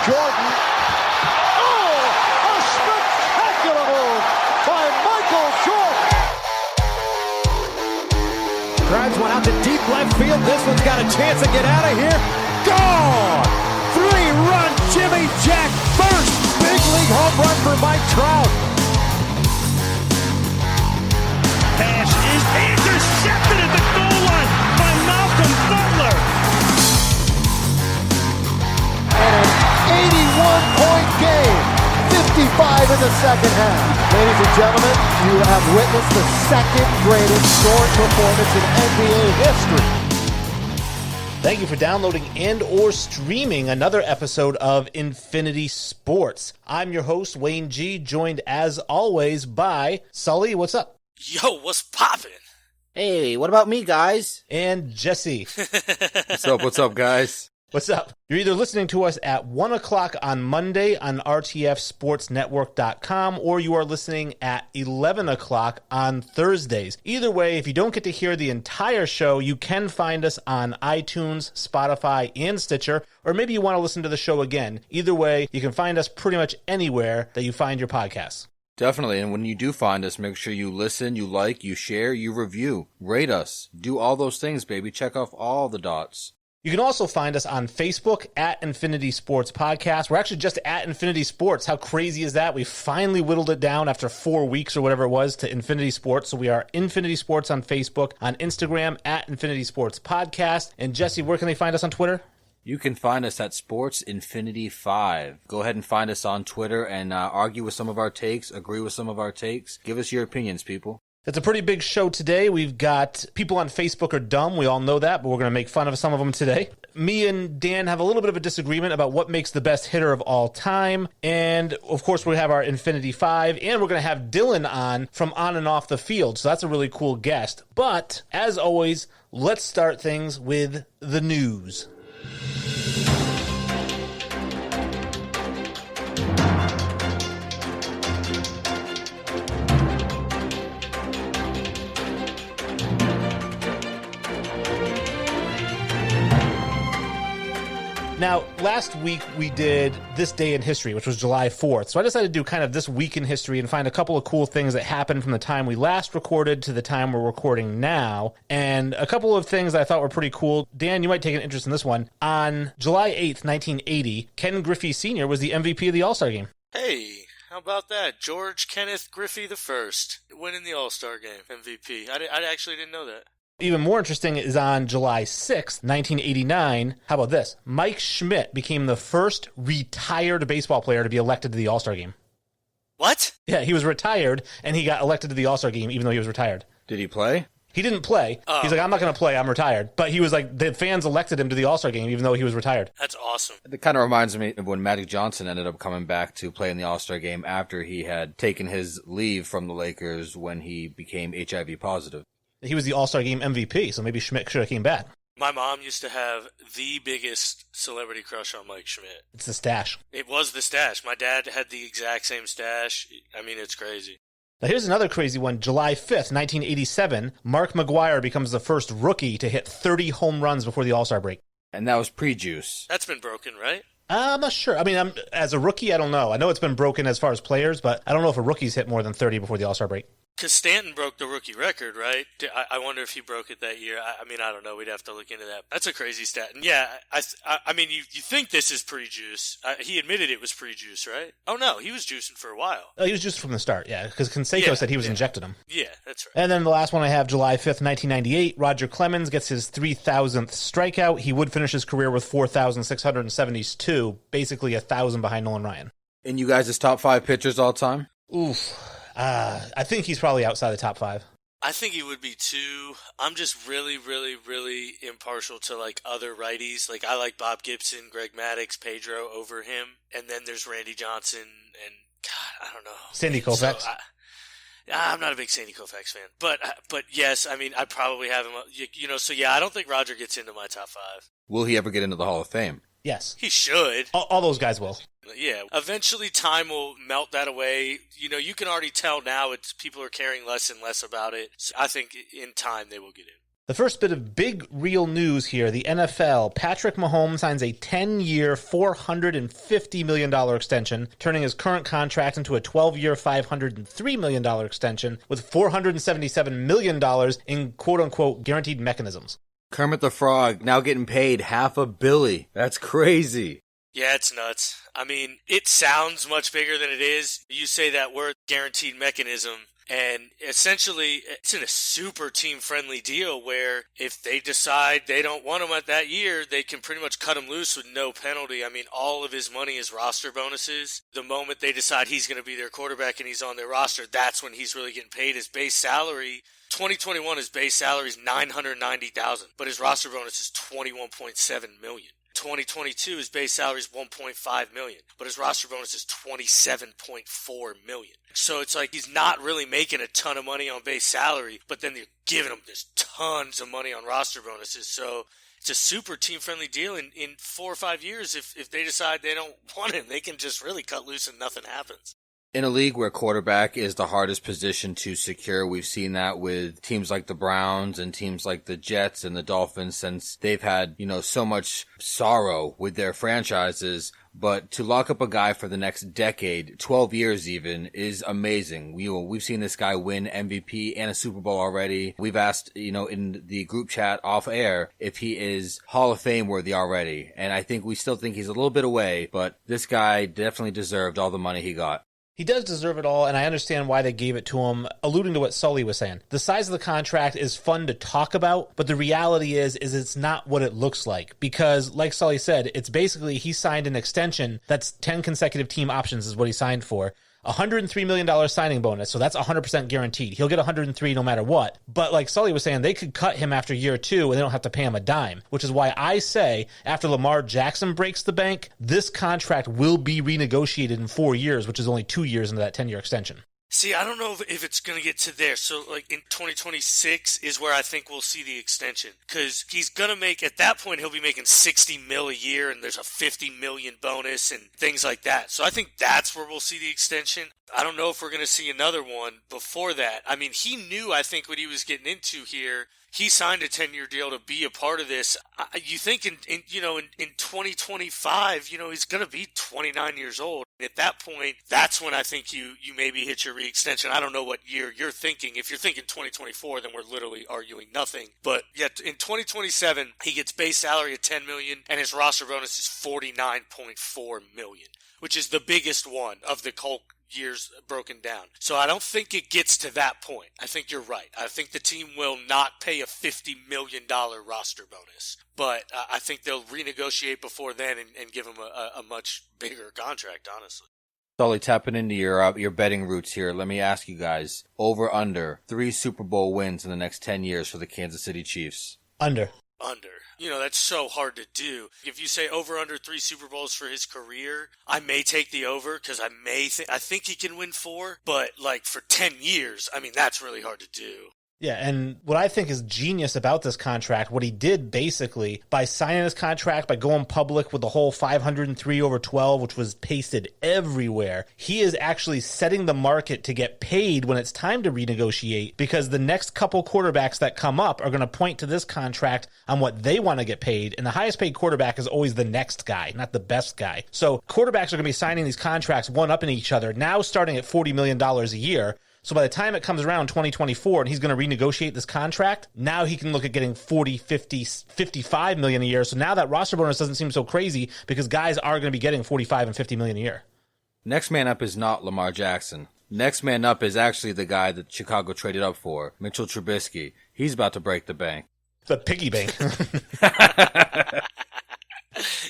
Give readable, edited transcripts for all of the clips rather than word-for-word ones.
Jordan. Oh, a spectacular move by Michael Jordan. Drives one out to deep left field. This one's got a chance to get out of here. Gone! Three-run Jimmy Jack first. Big league home run for Mike Trout. Pass is intercepted at the goal line by Malcolm Butler. And an 81-point game, 55 in the second half. Ladies and gentlemen, you have witnessed the second greatest scoring performance in NBA history. Thank you for downloading and or streaming another episode of Infinity Sports. I'm your host, Wayne G., joined as always by Sully. What's up? Yo, what's poppin'? Hey, what about me, guys? And Jesse. What's up, guys? What's up? You're either listening to us at 1 o'clock on Monday on rtfsportsnetwork.com or you are listening at 11 o'clock on Thursdays. Either way, if you don't get to hear the entire show, you can find us on iTunes, Spotify, and Stitcher, or maybe you want to listen to the show again. Either way, you can find us pretty much anywhere that you find your podcasts. Definitely, and when you do find us, make sure you listen, you like, you share, you review, rate us. Do all those things, baby. Check off all the dots. You can also find us on Facebook at Infinity Sports Podcast. We're actually just at Infinity Sports. How crazy is that? We finally whittled it down after 4 weeks or whatever it was to Infinity Sports. So we are Infinity Sports on Facebook, on Instagram at Infinity Sports Podcast. And Jesse, where can they find us on Twitter? You can find us at Sports Infinity 5. Go ahead and find us on Twitter and argue with some of our takes, agree with some of our takes. Give us your opinions, people. It's a pretty big show today. We've got people on Facebook are dumb. We all know that, but we're going to make fun of some of them today. Me and Dan have a little bit of a disagreement about what makes the best hitter of all time. And, of course, we have our Infinity 5, and we're going to have Dylan on from on and off the field. So that's a really cool guest. But, as always, let's start things with the news. Now, last week we did This Day in History, which was July 4th. So I decided to do kind of this week in history and find a couple of cool things that happened from the time we last recorded to the time we're recording now. And a couple of things I thought were pretty cool. Dan, you might take an interest in this one. On July 8th, 1980, Ken Griffey Sr. was the MVP of the All-Star Game. Hey, how about that? George Kenneth Griffey the First winning the All-Star Game, MVP. I actually didn't know that. Even more interesting is on July 6th, 1989. How about this? Mike Schmidt became the first retired baseball player to be elected to the All-Star Game. What? Yeah, he was retired, and he got elected to the All-Star Game even though he was retired. Did he play? He didn't play. Oh. He's like, I'm not going to play. I'm retired. But he was like, the fans elected him to the All-Star Game even though he was retired. That's awesome. It kind of reminds me of when Magic Johnson ended up coming back to play in the All-Star Game after he had taken his leave from the Lakers when he became HIV positive. He was the All-Star Game MVP, so maybe Schmidt should have came back. My mom used to have the biggest celebrity crush on Mike Schmidt. It's the stash. It was the stash. My dad had the exact same stash. I mean, it's crazy. Now here's another crazy one. July 5th, 1987, Mark McGwire becomes the first rookie to hit 30 home runs before the All-Star break. And that was pre-juice. That's been broken, right? I'm not sure. I mean, as a rookie, I don't know. I know it's been broken as far as players, but I don't know if a rookie's hit more than 30 before the All-Star break. Because Stanton broke the rookie record, right? I wonder if he broke it that year. I mean, I don't know. We'd have to look into that. That's a crazy stat. And yeah, I mean, you think this is pre-juice. He admitted it was pre-juice, right? Oh, no, he was juicing for a while. Oh, he was juiced from the start, yeah, because Canseco said he was injecting him. Yeah, that's right. And then the last one I have, July 5th, 1998, Roger Clemens gets his 3,000th strikeout. He would finish his career with 4,672, basically 1,000 behind Nolan Ryan. And you guys' top 5 pitchers all time? Oof. I think he's probably outside the top 5. I think he would be too. I'm just really, really, really impartial to like other righties. Like I like Bob Gibson, Greg Maddux, Pedro over him, and then there's Randy Johnson and God, I don't know, Sandy Koufax. So I'm not a big Sandy Koufax fan, but yes, I mean I probably have him. So yeah, I don't think Roger gets into my top 5. Will he ever get into the Hall of Fame? Yes. He should. All those guys will. Yeah. Eventually time will melt that away. You can already tell now people are caring less and less about it. So I think in time they will get in. The first bit of big real news here, the NFL, Patrick Mahomes signs a 10-year, $450 million extension, turning his current contract into a 12-year, $503 million extension with $477 million in quote-unquote guaranteed mechanisms. Kermit the Frog now getting paid $500 million. That's crazy. Yeah, it's nuts. I mean, it sounds much bigger than it is. You say that word, guaranteed mechanism, and essentially it's in a super team-friendly deal where if they decide they don't want him at that year, they can pretty much cut him loose with no penalty. I mean, all of his money is roster bonuses. The moment they decide he's going to be their quarterback and he's on their roster, that's when he's really getting paid. His base salary, 2021, his base salary is $990,000, but his roster bonus is $21.7 million. 2022, his base salary is $1.5 million, but his roster bonus is $27.4 million. So it's like he's not really making a ton of money on base salary, but then they're giving him this tons of money on roster bonuses. So it's a super team-friendly deal. In 4 or 5 years, if they decide they don't want him, they can just really cut loose and nothing happens. In a league where quarterback is the hardest position to secure, we've seen that with teams like the Browns and teams like the Jets and the Dolphins since they've had, so much sorrow with their franchises. But to lock up a guy for the next decade, 12 years even, is amazing. We've seen this guy win MVP and a Super Bowl already. We've asked, in the group chat off air if he is Hall of Fame worthy already. And I think we still think he's a little bit away, but this guy definitely deserved all the money he got. He does deserve it all, and I understand why they gave it to him, alluding to what Sully was saying. The size of the contract is fun to talk about, but the reality is it's not what it looks like. Because, like Sully said, it's basically he signed an extension that's 10 consecutive team options is what he signed for. $103 million signing bonus, so that's 100% guaranteed. He'll get 103 no matter what. But like Sully was saying, they could cut him after year 2 and they don't have to pay him a dime, which is why I say after Lamar Jackson breaks the bank, this contract will be renegotiated in 4 years, which is only 2 years into that 10-year extension. See, I don't know if it's going to get to there. So, like, in 2026 is where I think we'll see the extension. Because he's going to make, at that point, he'll be making $60 million a year, and there's a $50 million bonus and things like that. So I think that's where we'll see the extension. I don't know if we're going to see another one before that. I mean, he knew, I think, what he was getting into here. He signed a 10-year deal to be a part of this. You think in 2025, he's going to be 29 years old. At that point, that's when I think you maybe hit your re-extension. I don't know what year you're thinking. If you're thinking 2024, then we're literally arguing nothing. But yet in 2027, he gets base salary at $10 million, and his roster bonus is $49.4 million, which is the biggest one of the whole years broken down. So I don't think it gets to that point. I think you're right. I think the team will not pay a $50 million roster bonus. But I think they'll renegotiate before then and give him a much bigger contract, honestly. Sully, tapping into your betting roots here, let me ask you guys, over under 3 Super Bowl wins in the next 10 years for the Kansas City Chiefs? Under. That's so hard to do. If you say over under 3 Super Bowls for his career, I may take the over because I think he can win 4, but like for 10 years, I mean, that's really hard to do. Yeah, and what I think is genius about this contract, what he did basically by signing this contract, by going public with the whole 503 over 12, which was pasted everywhere, he is actually setting the market to get paid when it's time to renegotiate, because the next couple quarterbacks that come up are going to point to this contract on what they want to get paid, and the highest paid quarterback is always the next guy, not the best guy. So quarterbacks are going to be signing these contracts one up in each other, now starting at $40 million a year. So by the time it comes around 2024 and he's going to renegotiate this contract, now he can look at getting 40, 50, 55 million a year. So now that roster bonus doesn't seem so crazy because guys are going to be getting 45 and 50 million a year. Next man up is not Lamar Jackson. Next man up is actually the guy that Chicago traded up for, Mitchell Trubisky. He's about to break the bank. The piggy bank.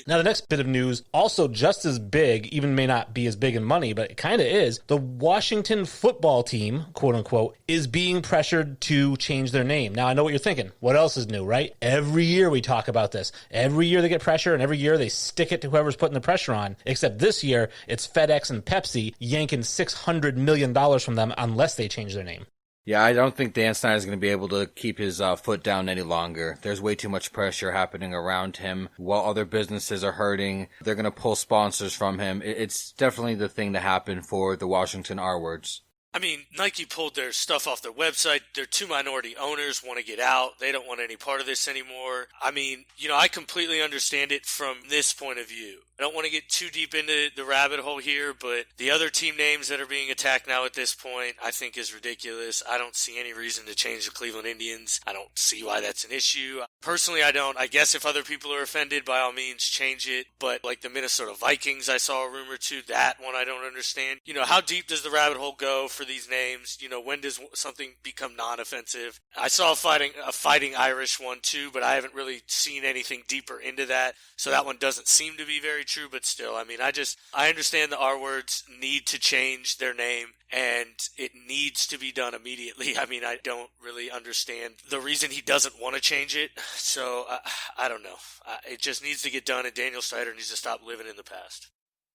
Now, the next bit of news, also just as big, even may not be as big in money, but it kind of is. The Washington football team, quote unquote, is being pressured to change their name. Now, I know what you're thinking. What else is new, right? Every year we talk about this. Every year they get pressure, and every year they stick it to whoever's putting the pressure on. Except this year, it's FedEx and Pepsi yanking $600 million from them unless they change their name. Yeah, I don't think Dan Snyder is going to be able to keep his foot down any longer. There's way too much pressure happening around him. While other businesses are hurting, they're going to pull sponsors from him. It's definitely the thing to happen for the Washington R-words. I mean, Nike pulled their stuff off their website. Their 2 minority owners want to get out. They don't want any part of this anymore. I mean, I completely understand it from this point of view. I don't want to get too deep into the rabbit hole here, but the other team names that are being attacked now at this point, I think is ridiculous. I don't see any reason to change the Cleveland Indians. I don't see why that's an issue. Personally, I don't. I guess if other people are offended, by all means, change it. But like the Minnesota Vikings, I saw a rumor too. That one I don't understand. How deep does the rabbit hole go for these names? When does something become non-offensive? I saw a fighting Irish one too, but I haven't really seen anything deeper into that. So that one doesn't seem to be very true, but still, I mean, I understand the R words need to change their name, and it needs to be done immediately. I mean, I don't really understand the reason he doesn't want to change it, so I don't know. It just needs to get done, and Daniel Snyder needs to stop living in the past.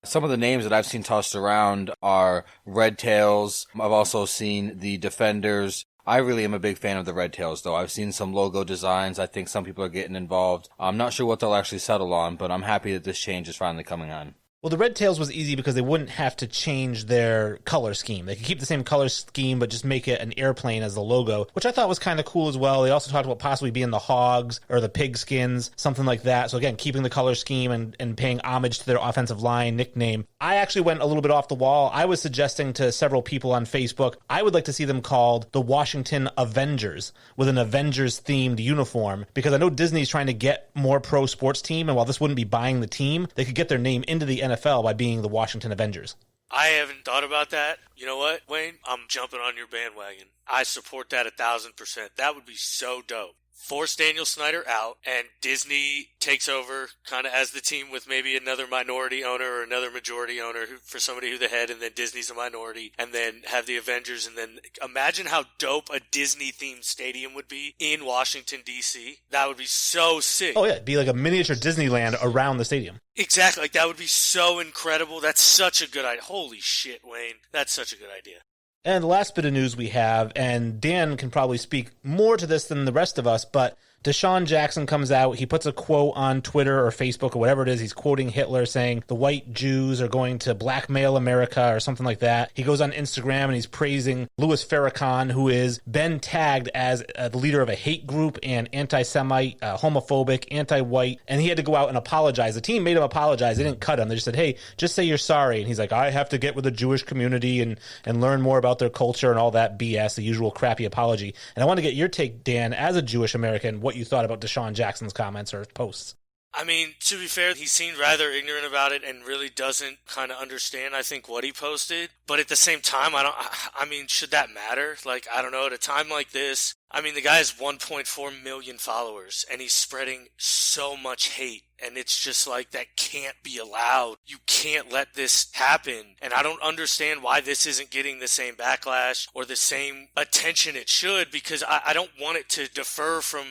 Some of the names that I've seen tossed around are Red Tails. I've also seen the Defenders. I really am a big fan of the Red Tails, though. I've seen some logo designs. I think some people are getting involved. I'm not sure what they'll actually settle on, but I'm happy that this change is finally coming on. Well, the Red Tails was easy because they wouldn't have to change their color scheme. They could keep the same color scheme, but just make it an airplane as the logo, which I thought was kind of cool as well. They also talked about possibly being the hogs or the pigskins, something like that. So again, keeping the color scheme and paying homage to their offensive line nickname. I actually went a little bit off the wall. I was suggesting to several people on Facebook, I would like to see them called the Washington Avengers with an Avengers-themed uniform, because I know Disney's trying to get more pro sports team, and while this wouldn't be buying the team, they could get their name into the NFL by being the Washington Avengers. I haven't thought about that. You know what, Wayne? I'm jumping on your bandwagon. I support that 1,000%. That would be so dope. Force Daniel Snyder out, and Disney takes over kind of as the team with maybe another minority owner or another majority owner for somebody who's the head, and then Disney's a minority, and then have the Avengers, and then imagine how dope a Disney-themed stadium would be in Washington, D.C. That would be so sick. Oh, yeah. It'd be like a miniature Disneyland around the stadium. Exactly. Like, that would be so incredible. That's such a good idea. Holy shit, Wayne. That's such a good idea. And the last bit of news we have, and Dan can probably speak more to this than the rest of us, but Deshaun Jackson comes out. He puts a quote on Twitter or Facebook or whatever it is. He's quoting Hitler, saying the white Jews are going to blackmail America or something like that. He goes on Instagram and he's praising Louis Farrakhan, who is been tagged as the leader of a hate group and anti-Semite, homophobic, anti-white. And he had to go out and apologize. The team made him apologize. They didn't cut him. They just said, hey, just say you're sorry. And he's like, I have to get with the Jewish community and learn more about their culture and all that BS, the usual crappy apology. And I want to get your take, Dan, as a Jewish American, what you thought about Deshaun Jackson's comments or posts. I mean, to be fair, he seemed rather ignorant about it and really doesn't kind of understand, I think, what he posted. But at the same time, I mean, should that matter? Like, I don't know, at a time like this, I mean, the guy has 1.4 million followers, and he's spreading so much hate. And it's just like, that can't be allowed. You can't let this happen. And I don't understand why this isn't getting the same backlash or the same attention it should, because I don't want it to defer from,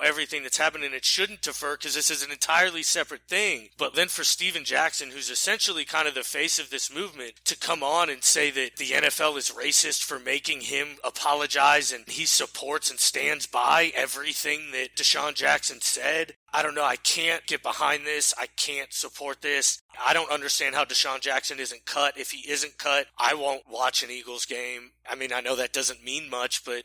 everything that's happening. It shouldn't defer because this is an entirely separate thing. But then for Steven Jackson, who's essentially kind of the face of this movement, to come on and say that the NFL is racist for making him apologize and he supports and stands by everything that Deshaun Jackson said, I don't know. I can't get behind this. I can't support this. I don't understand how Deshaun Jackson isn't cut. If he isn't cut, I won't watch an Eagles game. I mean, I know that doesn't mean much, but,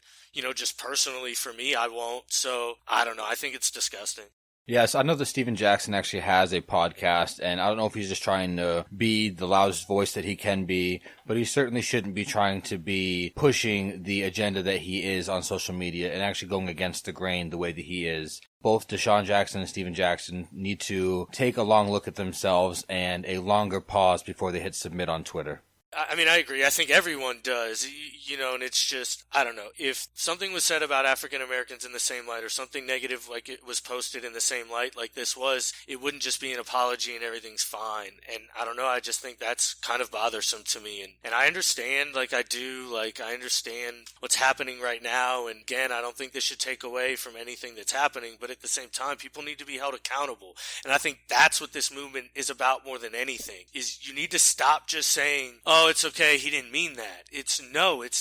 just personally for me, I won't. So, I don't know. I think it's disgusting. Yes, I know that Steven Jackson actually has a podcast, and I don't know if he's just trying to be the loudest voice that he can be, but he certainly shouldn't be trying to be pushing the agenda that he is on social media and actually going against the grain the way that he is. Both Deshaun Jackson and Steven Jackson need to take a long look at themselves and a longer pause before they hit submit on Twitter. I mean, I agree. I think everyone does, and it's just, I don't know. If something was said about African Americans in the same light or something negative like it was posted in the same light like this was, it wouldn't just be an apology and everything's fine. And I don't know, I just think that's kind of bothersome to me. And I understand, I understand what's happening right now. And again, I don't think this should take away from anything that's happening. But at the same time, people need to be held accountable. And I think that's what this movement is about more than anything, is you need to stop just saying, oh, it's okay, he didn't mean that.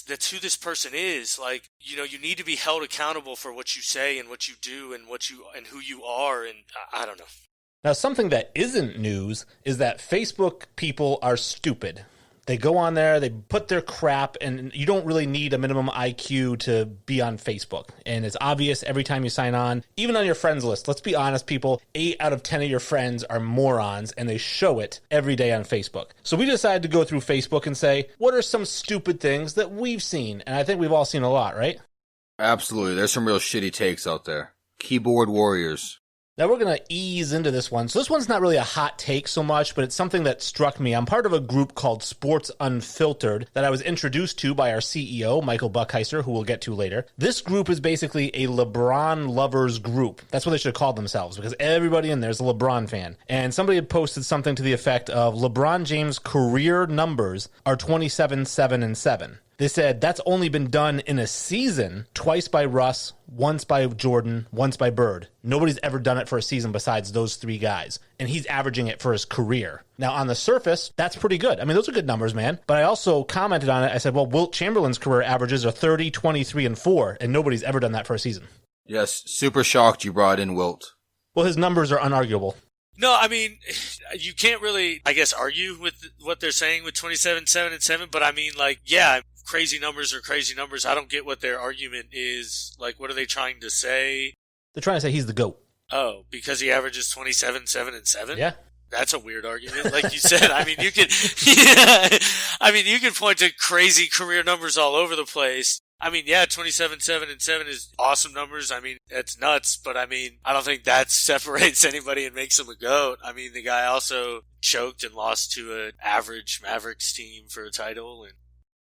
That's who this person is. You need to be held accountable for what you say and what you do and who you are, and I don't know. Now, something that isn't news is that Facebook people are stupid. They go on there, they put their crap, and you don't really need a minimum IQ to be on Facebook. And it's obvious every time you sign on, even on your friends list. Let's be honest, people, 8 out of 10 of your friends are morons, and they show it every day on Facebook. So we decided to go through Facebook and say, what are some stupid things that we've seen? And I think we've all seen a lot, right? Absolutely. There's some real shitty takes out there. Keyboard warriors. Now we're going to ease into this one. So this one's not really a hot take so much, but it's something that struck me. I'm part of a group called Sports Unfiltered that I was introduced to by our CEO, Michael Buckheiser, who we'll get to later. This group is basically a LeBron lovers group. That's what they should have called themselves, because everybody in there is a LeBron fan. And somebody had posted something to the effect of LeBron James' career numbers are 27, 7, and 7. They said that's only been done in a season, twice by Russ, once by Jordan, once by Bird. Nobody's ever done it for a season besides those 3 guys. And he's averaging it for his career. Now, on the surface, that's pretty good. I mean, those are good numbers, man. But I also commented on it. I said, well, Wilt Chamberlain's career averages are 30, 23, and 4, and nobody's ever done that for a season. Yes, super shocked you brought in Wilt. Well, his numbers are unarguable. No, I mean, you can't really, I guess, argue with what they're saying with 27, 7, and 7. But I mean, like, yeah, crazy numbers are crazy numbers. I don't get what their argument is. Like, what are they trying to say? They're trying to say he's the GOAT. Oh, because he averages 27, 7, and 7? Yeah. That's a weird argument. Like you said, I mean, you could, yeah, I mean, you could point to crazy career numbers all over the place. I mean, yeah, 27, 7, and 7 is awesome numbers. I mean, that's nuts, but I mean, I don't think that separates anybody and makes him a GOAT. I mean, the guy also choked and lost to an average Mavericks team for a title. And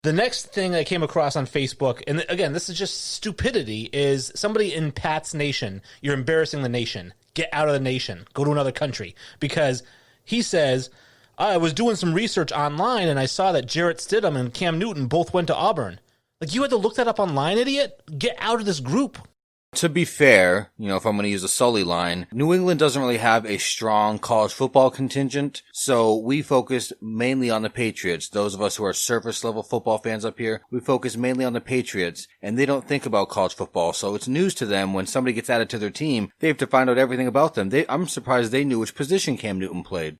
the next thing I came across on Facebook, and again, this is just stupidity, is somebody in Pat's Nation, you're embarrassing the nation. Get out of the nation. Go to another country. Because he says, I was doing some research online and I saw that Jarrett Stidham and Cam Newton both went to Auburn. Like, you had to look that up online, idiot? Get out of this group. To be fair, if I'm going to use a Sully line, New England doesn't really have a strong college football contingent, so we focus mainly on the Patriots. Those of us who are surface level football fans up here, we focus mainly on the Patriots, and they don't think about college football, so it's news to them when somebody gets added to their team. They have to find out everything about them. I'm surprised they knew which position Cam Newton played.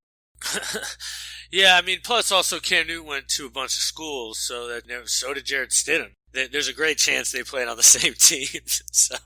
yeah, I mean, plus also Cam Newton went to a bunch of schools, so did Jarrett Stidham. There's a great chance they played on the same team. So,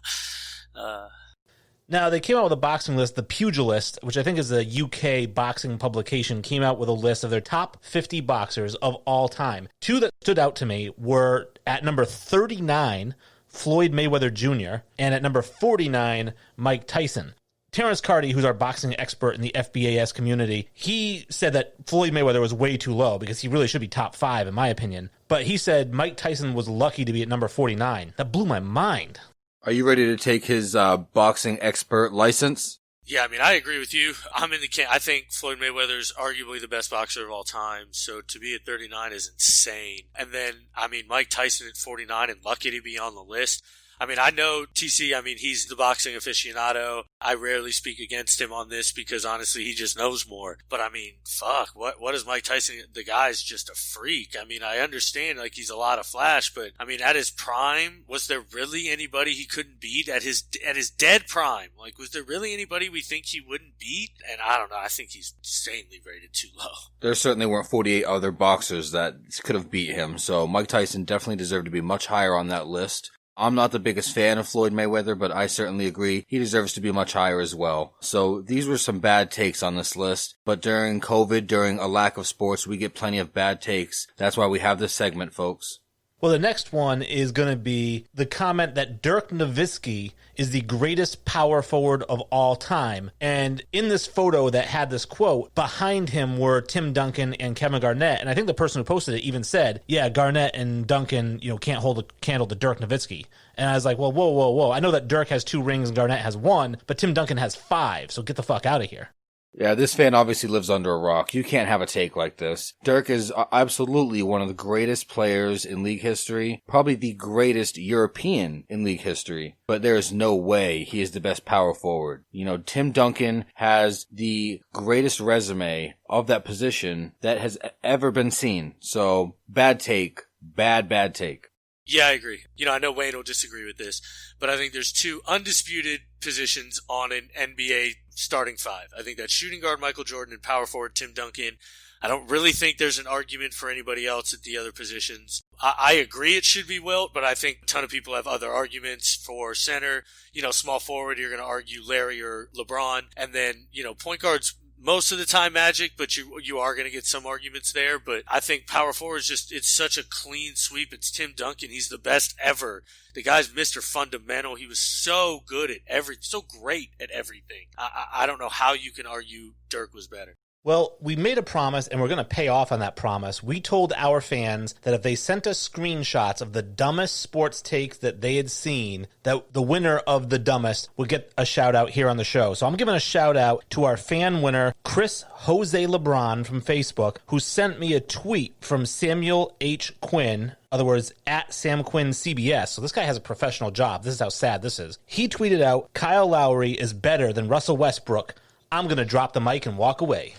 Now, they came out with a boxing list. The Pugilist, which I think is a UK boxing publication, came out with a list of their top 50 boxers of all time. 2 that stood out to me were at number 39, Floyd Mayweather Jr., and at number 49, Mike Tyson. Terrence Carty, who's our boxing expert in the FBAS community, he said that Floyd Mayweather was way too low because he really should be top 5, in my opinion. But he said Mike Tyson was lucky to be at number 49. That blew my mind. Are you ready to take his boxing expert license? Yeah, I mean, I agree with you. I'm in the camp. I think Floyd Mayweather is arguably the best boxer of all time. So to be at 39 is insane. And then, I mean, Mike Tyson at 49 and lucky to be on the list. I mean, I know TC, I mean, he's the boxing aficionado. I rarely speak against him on this because honestly, he just knows more. But I mean, fuck, what is Mike Tyson? The guy's just a freak. I mean, I understand like he's a lot of flash, but I mean, at his prime, was there really anybody he couldn't beat at his dead prime? Like, was there really anybody we think he wouldn't beat? And I don't know. I think he's insanely rated too low. There certainly weren't 48 other boxers that could have beat him. So Mike Tyson definitely deserved to be much higher on that list. I'm not the biggest fan of Floyd Mayweather, but I certainly agree he deserves to be much higher as well. So these were some bad takes on this list, but during COVID, during a lack of sports, we get plenty of bad takes. That's why we have this segment, folks. Well, the next one is going to be the comment that Dirk Nowitzki is the greatest power forward of all time. And in this photo that had this quote, behind him were Tim Duncan and Kevin Garnett. And I think the person who posted it even said, yeah, Garnett and Duncan, can't hold a candle to Dirk Nowitzki. And I was like, well, whoa. I know that Dirk has 2 rings and Garnett has 1, but Tim Duncan has 5. So get the fuck out of here. Yeah, this fan obviously lives under a rock. You can't have a take like this. Dirk is absolutely one of the greatest players in league history, probably the greatest European in league history, but there is no way he is the best power forward. Tim Duncan has the greatest resume of that position that has ever been seen. So, bad take. Bad take. Yeah, I agree. I know Wayne will disagree with this, but I think there's 2 undisputed positions on an NBA starting 5. I think that's shooting guard Michael Jordan and power forward Tim Duncan. I don't really think there's an argument for anybody else at the other positions. I agree it should be Wilt, but I think a ton of people have other arguments for center. Small forward, you're going to argue Larry or LeBron. And then, point guards, most of the time Magic, but you are going to get some arguments there. But I think power forward is it's such a clean sweep. It's Tim Duncan. He's the best ever. The guy's Mr. Fundamental. He was so good at so great at everything. I don't know how you can argue Dirk was better. Well, we made a promise, and we're going to pay off on that promise. We told our fans that if they sent us screenshots of the dumbest sports takes that they had seen, that the winner of the dumbest would get a shout-out here on the show. So I'm giving a shout-out to our fan winner, Chris Jose LeBron from Facebook, who sent me a tweet from Samuel H. Quinn, in other words, at Sam Quinn CBS. So this guy has a professional job. This is how sad this is. He tweeted out, Kyle Lowry is better than Russell Westbrook. I'm going to drop the mic and walk away.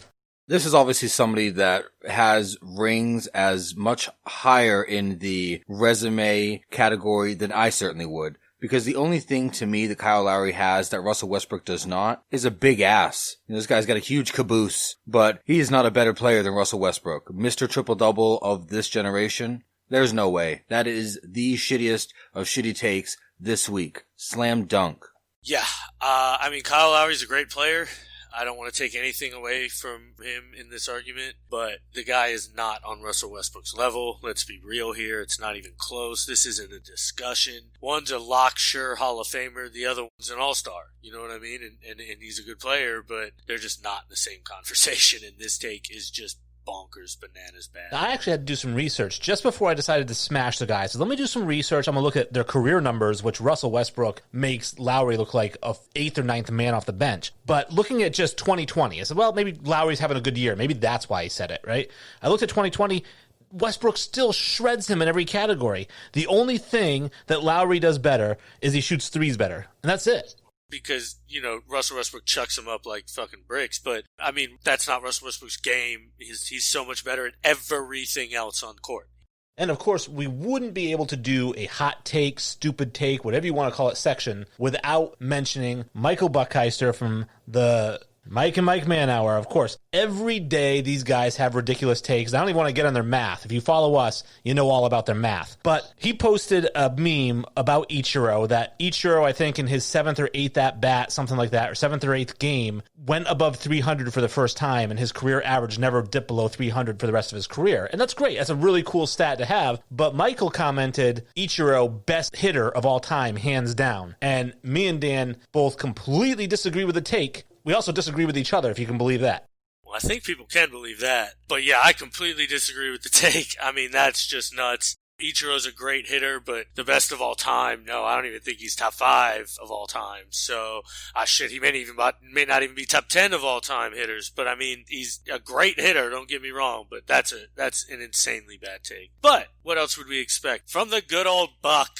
This is obviously somebody that has rings as much higher in the resume category than I certainly would. Because the only thing to me that Kyle Lowry has that Russell Westbrook does not is a big ass. This guy's got a huge caboose, but he is not a better player than Russell Westbrook. Mr. Triple-Double of this generation, there's no way. That is the shittiest of shitty takes this week. Slam dunk. Yeah, Kyle Lowry's a great player. I don't want to take anything away from him in this argument, but the guy is not on Russell Westbrook's level. Let's be real here. It's not even close. This isn't a discussion. One's a lock sure Hall of Famer. The other one's an all-star. You know what I mean? And he's a good player, but they're just not in the same conversation. And this take is just bonkers, bananas bad. I actually had to do some research just before I decided to smash the guy. So let me do some research. I'm going to look at their career numbers, which Russell Westbrook makes Lowry look like a 8th or 9th man off the bench. But looking at just 2020, I said, well, maybe Lowry's having a good year. Maybe that's why he said it, right? I looked at 2020. Westbrook still shreds him in every category. The only thing that Lowry does better is he shoots threes better. And that's it. Because, Russell Westbrook chucks him up like fucking bricks. But, that's not Russell Westbrook's game. He's so much better at everything else on the court. And, of course, we wouldn't be able to do a hot take, stupid take, whatever you want to call it section, without mentioning Michael Buckheister from the Mike and Mike Man Hour, of course. Every day these guys have ridiculous takes. I don't even want to get on their math. If you follow us, you know all about their math. But he posted a meme about Ichiro, that Ichiro, I think, in his 7th or 8th at-bat, something like that, or 7th or 8th game, went above 300 for the first time, and his career average never dipped below 300 for the rest of his career. And that's great. That's a really cool stat to have. But Michael commented, Ichiro, best hitter of all time, hands down. And me and Dan both completely disagree with the take. We also disagree with each other, if you can believe that. Well, I think people can believe that. But yeah, I completely disagree with the take. That's just nuts. Ichiro's a great hitter, but the best of all time, no, I don't even think he's top 5 of all time. So, he may not even be top 10 of all time hitters. But he's a great hitter, don't get me wrong, but that's an insanely bad take. But what else would we expect from the good old Buck?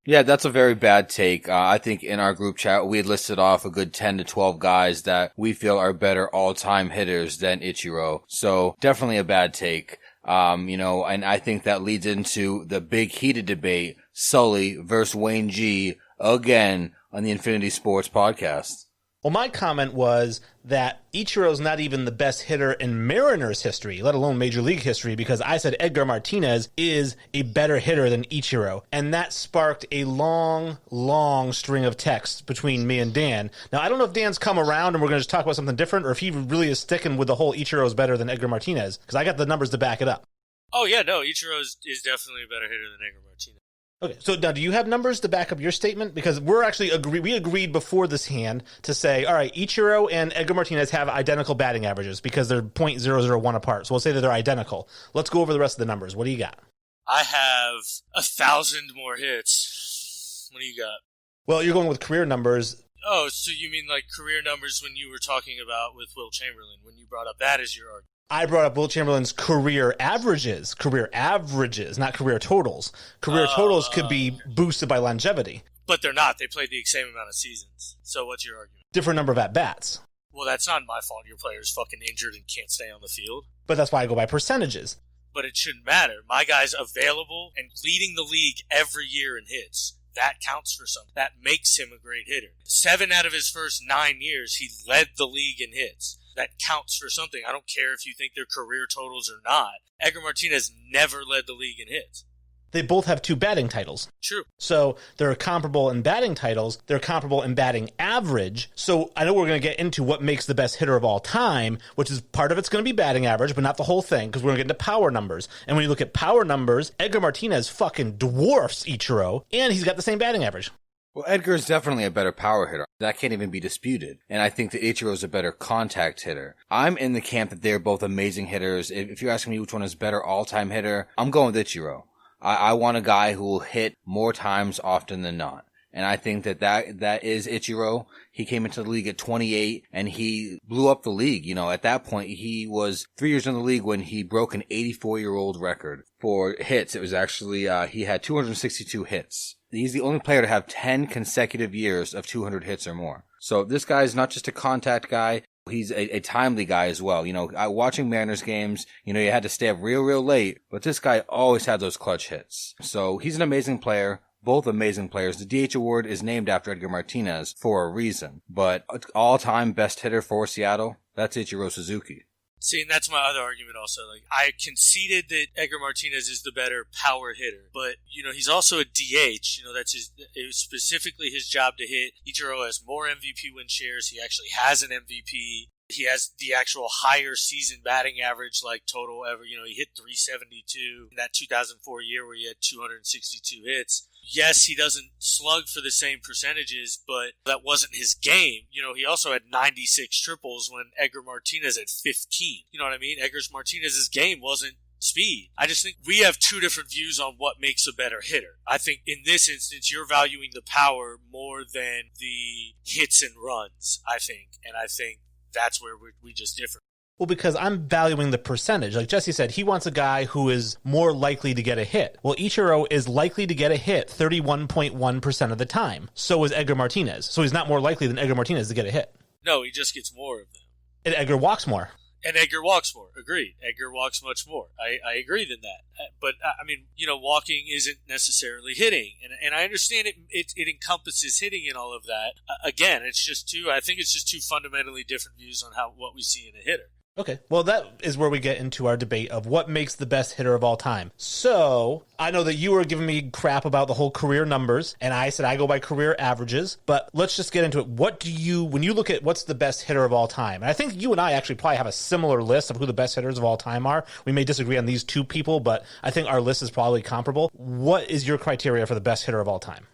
Yeah, that's a very bad take. I think in our group chat, we had listed off a good 10 to 12 guys that we feel are better all-time hitters than Ichiro. So definitely a bad take. And I think that leads into the big heated debate, Sully versus Wayne G, again on the Infinity Sports podcast. Well, my comment was that Ichiro's not even the best hitter in Mariners history, let alone Major League history, because I said Edgar Martinez is a better hitter than Ichiro. And that sparked a long, long string of texts between me and Dan. Now, I don't know if Dan's come around and we're going to just talk about something different, or if he really is sticking with the whole Ichiro's better than Edgar Martinez, because I got the numbers to back it up. Oh, yeah, no, Ichiro is definitely a better hitter than Edgar Martinez. Okay, so now do you have numbers to back up your statement? Because we're actually we agreed before this hand to say, all right, Ichiro and Edgar Martinez have identical batting averages because they're .001 apart. So we'll say that they're identical. Let's go over the rest of the numbers. What do you got? I have 1,000 more hits. What do you got? Well, you're going with career numbers. Oh, so you mean like career numbers when you were talking about with Will Chamberlain, when you brought up that as your argument? I brought up Will Chamberlain's career averages, not career totals. Career totals could be boosted by longevity. But they're not. They played the same amount of seasons. So what's your argument? Different number of at-bats. Well, that's not my fault. Your player's fucking injured and can't stay on the field. But that's why I go by percentages. But it shouldn't matter. My guy's available and leading the league every year in hits. That counts for something. That makes him a great hitter. 7 out of his first 9 years, he led the league in hits. that counts for something. I don't care if you think they're career totals or not. Edgar Martinez never led the league in hits. They both have 2 batting titles. True. So they're comparable in batting titles. They're comparable in batting average. So I know we're going to get into what makes the best hitter of all time, which is part of it's going to be batting average, but not the whole thing, because we're going to get into power numbers. And when you look at power numbers, Edgar Martinez fucking dwarfs Ichiro, and he's got the same batting average. Well, Edgar is definitely a better power hitter. That can't even be disputed. And I think that Ichiro is a better contact hitter. I'm in the camp that they're both amazing hitters. If you're asking me which one is better all-time hitter, I'm going with Ichiro. I want a guy who will hit more times often than not. And I think that is Ichiro. He came into the league at 28 and he blew up the league. You know, at that point, he was 3 years in the league when he broke an 84-year-old record for hits. It was actually, he had 262 hits. He's the only player to have 10 consecutive years of 200 hits or more. So this guy is not just a contact guy. He's a timely guy as well. You know, watching Mariners games, you know, you had to stay up real late, but this guy always had those clutch hits. So he's an amazing player. Both amazing players. The DH award is named after Edgar Martinez for a reason, but all-time best hitter for Seattle, that's Ichiro Suzuki. See, and that's my other argument also. Like, I conceded that Edgar Martinez is the better power hitter, but, you know, he's also a DH. You know, that's it was specifically his job to hit. Ichiro has more MVP win shares. He actually has an MVP. He has the actual higher season batting average, like total ever. You know, he hit 372 in that 2004 year where he had 262 hits. Yes, he doesn't slug for the same percentages, but that wasn't his game. You know, he also had 96 triples when Edgar Martinez had 15. You know what I mean? Edgar Martinez's game wasn't speed. I just think we have 2 different views on what makes a better hitter. I think in this instance, you're valuing the power more than the hits and runs, I think. And I think that's where we just differ. Well, because I'm valuing the percentage. Like Jesse said, he wants a guy who is more likely to get a hit. Well, Ichiro is likely to get a hit 31.1% of the time. So is Edgar Martinez. So he's not more likely than Edgar Martinez to get a hit. No, he just gets more of them. And Edgar walks more. And Edgar walks more. Agreed. Edgar walks much more. I agree than that. But, I mean, you know, walking isn't necessarily hitting. And I understand it encompasses hitting and all of that. Again, it's just I think it's just 2 fundamentally different views on what we see in a hitter. Okay, well, that is where we get into our debate of what makes the best hitter of all time. So, I know that you were giving me crap about the whole career numbers, and I said I go by career averages, but let's just get into it. When you look at what's the best hitter of all time, and I think you and I actually probably have a similar list of who the best hitters of all time are. We may disagree on these 2 people, but I think our list is probably comparable. What is your criteria for the best hitter of all time?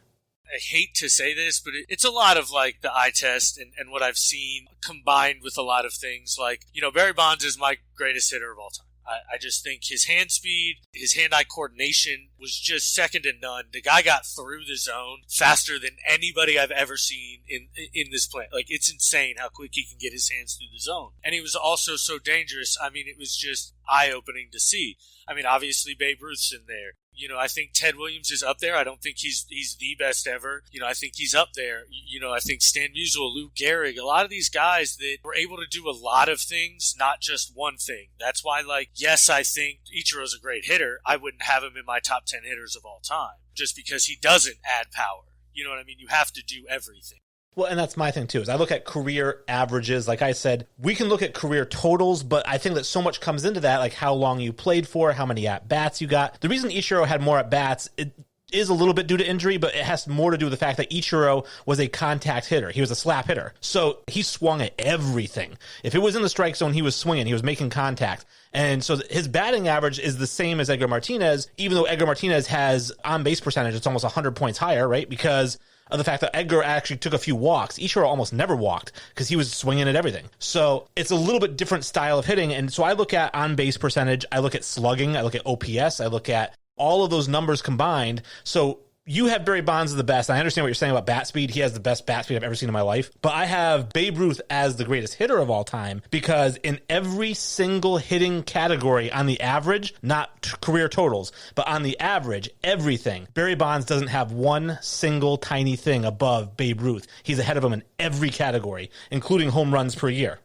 I hate to say this, but it's a lot of like the eye test and what I've seen combined with a lot of things. Like, you know, Barry Bonds is my greatest hitter of all time. I just think his hand speed, his hand-eye coordination was just second to none. The guy got through the zone faster than anybody I've ever seen in this plant. Like, it's insane how quick he can get his hands through the zone. And he was also so dangerous. I mean, it was just eye-opening to see. I mean, obviously Babe Ruth's in there. You know, I think Ted Williams is up there. I don't think he's the best ever. You know, I think he's up there. You know, I think Stan Musial, Lou Gehrig, a lot of these guys that were able to do a lot of things, not just one thing. That's why, like, yes, I think Ichiro's a great hitter. I wouldn't have him in my top 10 hitters of all time just because he doesn't add power. You know what I mean? You have to do everything. Well, and that's my thing, too, is I look at career averages. Like I said, we can look at career totals, but I think that so much comes into that, like how long you played for, how many at-bats you got. The reason Ichiro had more at-bats, it is a little bit due to injury, but it has more to do with the fact that Ichiro was a contact hitter. He was a slap hitter. So he swung at everything. If it was in the strike zone, he was swinging. He was making contact. And so his batting average is the same as Edgar Martinez, even though Edgar Martinez has on-base percentage, it's almost 100 points higher, right? Because of the fact that Edgar actually took a few walks. Ichiro almost never walked because he was swinging at everything. So it's a little bit different style of hitting. And so I look at on-base percentage, I look at slugging, I look at OPS, I look at all of those numbers combined. So you have Barry Bonds as the best. I understand what you're saying about bat speed. He has the best bat speed I've ever seen in my life. But I have Babe Ruth as the greatest hitter of all time because in every single hitting category on the average, not career totals, but on the average, everything, Barry Bonds doesn't have one single tiny thing above Babe Ruth. He's ahead of him in every category, including home runs per year.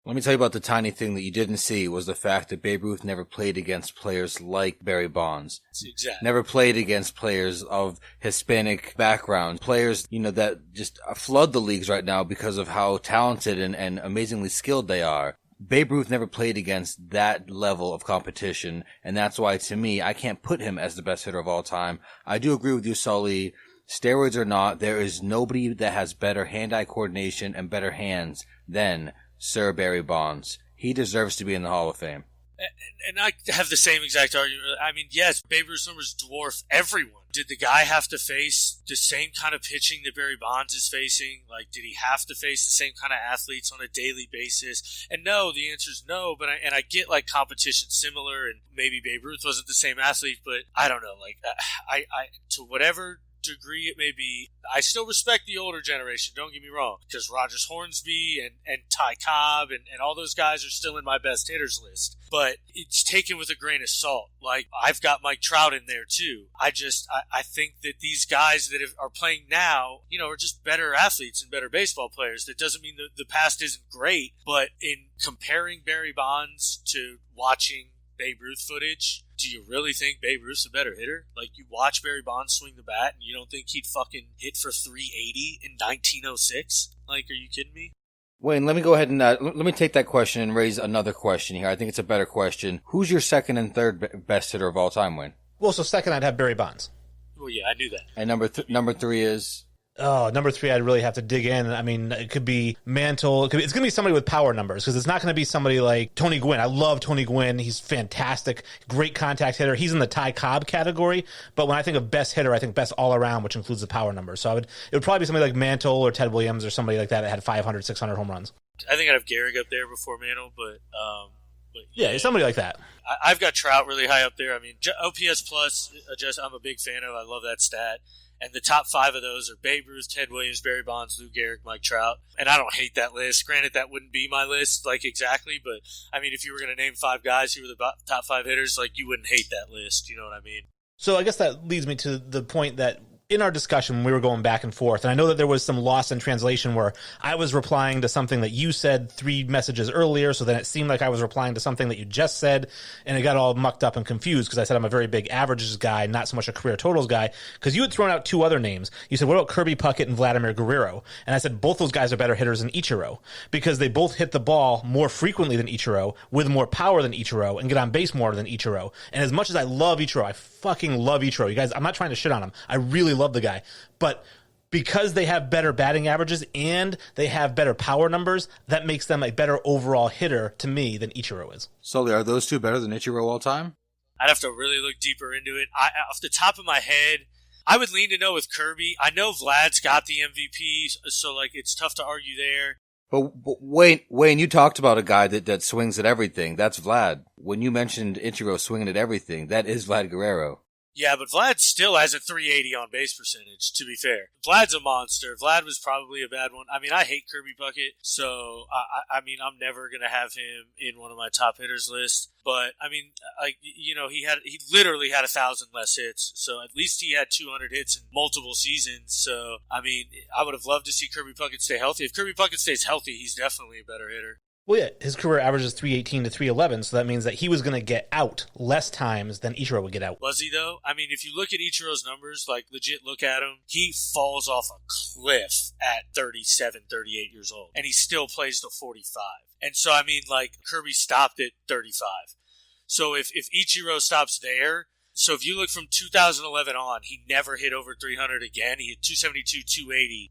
Let me tell you about the tiny thing that you didn't see was the fact that Babe Ruth never played against players like Barry Bonds. Exactly. Never played against players of Hispanic background. Players, that just flood the leagues right now because of how talented and amazingly skilled they are. Babe Ruth never played against that level of competition, and that's why, to me, I can't put him as the best hitter of all time. I do agree with you, Sully. Steroids or not, there is nobody that has better hand-eye coordination and better hands than Sir Barry Bonds. He deserves to be in the Hall of Fame. And I have the same exact argument. I mean, yes, Babe Ruth's numbers dwarf everyone. Did the guy have to face the same kind of pitching that Barry Bonds is facing? Like, did he have to face the same kind of athletes on a daily basis? And no, the answer is no. But I get like competition similar, and maybe Babe Ruth wasn't the same athlete, but I don't know. Like, I to whatever degree it may be, I still respect the older generation, don't get me wrong, because Rogers Hornsby and Ty Cobb and all those guys are still in my best hitters list, but it's taken with a grain of salt. Like, I've got Mike Trout in there too. I think that these guys that are playing now, are just better athletes and better baseball players. That doesn't mean the past isn't great, but in comparing Barry Bonds to watching Babe Ruth footage, do you really think Babe Ruth's a better hitter? Like, you watch Barry Bonds swing the bat and you don't think he'd fucking hit for 380 in 1906? Like, are you kidding me? Wayne, let me go ahead and let me take that question and raise another question here. I think it's a better question. Who's your second and third best hitter of all time, Wayne? Well, so second I'd have Barry Bonds. Well, yeah, I knew that. And number three is? Oh, number three, I'd really have to dig in. I mean, it could be Mantle. It's going to be somebody with power numbers, because it's not going to be somebody like Tony Gwynn. I love Tony Gwynn. He's fantastic. Great contact hitter. He's in the Ty Cobb category. But when I think of best hitter, I think best all around, which includes the power numbers. So it would probably be somebody like Mantle or Ted Williams or somebody like that had 500, 600 home runs. I think I'd have Gehrig up there before Mantle, but yeah, somebody like that. I've got Trout really high up there. I mean, OPS plus, I'm a big fan of. I love that stat. And the top five of those are Babe Ruth, Ted Williams, Barry Bonds, Lou Gehrig, Mike Trout. And I don't hate that list. Granted, that wouldn't be my list, like, exactly. But, I mean, if you were going to name five guys who were the top five hitters, like, you wouldn't hate that list. You know what I mean? So I guess that leads me to the point that in our discussion, we were going back and forth, and I know that there was some loss in translation where I was replying to something that you said 3 messages earlier, so then it seemed like I was replying to something that you just said, and it got all mucked up and confused because I said I'm a very big averages guy, not so much a career totals guy, because you had thrown out 2 other names. You said, what about Kirby Puckett and Vladimir Guerrero? And I said, both those guys are better hitters than Ichiro, because they both hit the ball more frequently than Ichiro, with more power than Ichiro, and get on base more than Ichiro. And as much as I love Ichiro, I fucking love Ichiro. You guys, I'm not trying to shit on him. I really love the guy. But because they have better batting averages and they have better power numbers, that makes them a better overall hitter to me than Ichiro is. Sully, are those two better than Ichiro all time? I'd have to really look deeper into it. Off the top of my head, I would lean to no with Kirby. I know Vlad's got the MVP, so like it's tough to argue there. But Wayne, you talked about a guy that swings at everything. That's Vlad. When you mentioned Ichiro swinging at everything, that is Vlad Guerrero. Yeah, but Vlad still has a 380 on base percentage, to be fair. Vlad's a monster. Vlad was probably a bad one. I mean, I hate Kirby Puckett, so I mean, I'm never going to have him in one of my top hitters lists. But, I mean, like, you know, he literally had 1,000 less hits. So at least he had 200 hits in multiple seasons. So, I mean, I would have loved to see Kirby Puckett stay healthy. If Kirby Puckett stays healthy, he's definitely a better hitter. Well, yeah, his career average is 318 to 311, so that means that he was going to get out less times than Ichiro would get out. Was he, though? I mean, if you look at Ichiro's numbers, like, legit look at him, he falls off a cliff at 37, 38 years old, and he still plays to 45. And so, I mean, like, Kirby stopped at 35. So if Ichiro stops there, so if you look from 2011 on, he never hit over 300 again. He hit 272, 280,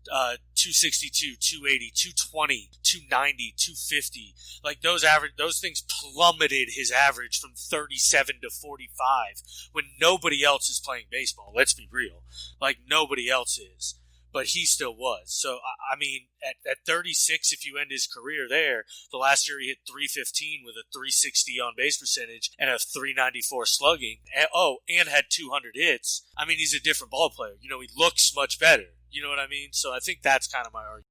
262, 280, 220, 290, 250. Like those things plummeted his average from 37 to 45 when nobody else is playing baseball. Let's be real. Like nobody else is. But he still was. So, I mean, at 36, if you end his career there, the last year he hit 315 with a 360 on base percentage and a 394 slugging. And had 200 hits. I mean, he's a different ball player. You know, he looks much better. You know what I mean? So I think that's kind of my argument.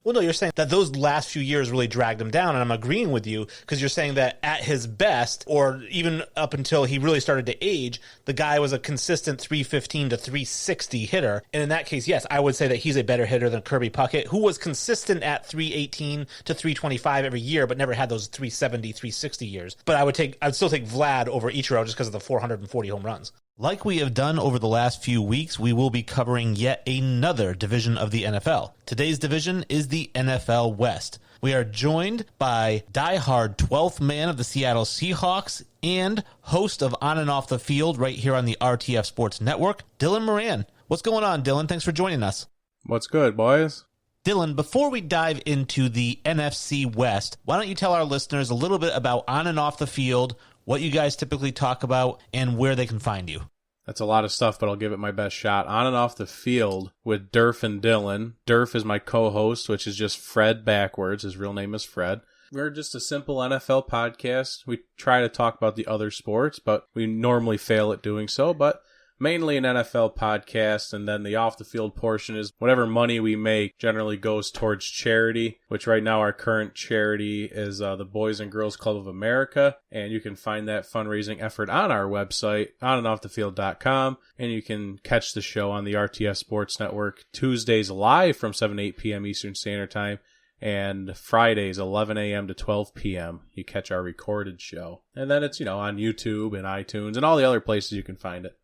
Well, no, you're saying that those last few years really dragged him down, and I'm agreeing with you because you're saying that at his best, or even up until he really started to age, the guy was a consistent 315 to 360 hitter. And in that case, yes, I would say that he's a better hitter than Kirby Puckett, who was consistent at 318 to 325 every year, but never had those 370, 360 years. But I'd still take Vlad over Ichiro just because of the 440 home runs. Like we have done over the last few weeks, we will be covering yet another division of the NFL. Today's division is the NFL West. We are joined by diehard 12th man of the Seattle Seahawks and host of On and Off the Field right here on the RTF Sports Network, Dylan Moran. What's going on, Dylan? Thanks for joining us. What's good, boys? Dylan, before we dive into the NFC West, why don't you tell our listeners a little bit about On and Off the Field, what you guys typically talk about, and where they can find you. That's a lot of stuff, but I'll give it my best shot. On and Off the Field with Durf and Dylan. Durf is my co-host, which is just Fred backwards. His real name is Fred. We're just a simple NFL podcast. We try to talk about the other sports, but we normally fail at doing so. But mainly an NFL podcast, and then the off-the-field portion is whatever money we make generally goes towards charity, which right now our current charity is the Boys and Girls Club of America, and you can find that fundraising effort on our website, onandoffthefield.com, and you can catch the show on the RTF Sports Network Tuesdays live from 7 to 8 p.m. Eastern Standard Time, and Fridays 11 a.m. to 12 p.m. you catch our recorded show. And then it's, on YouTube and iTunes and all the other places you can find it.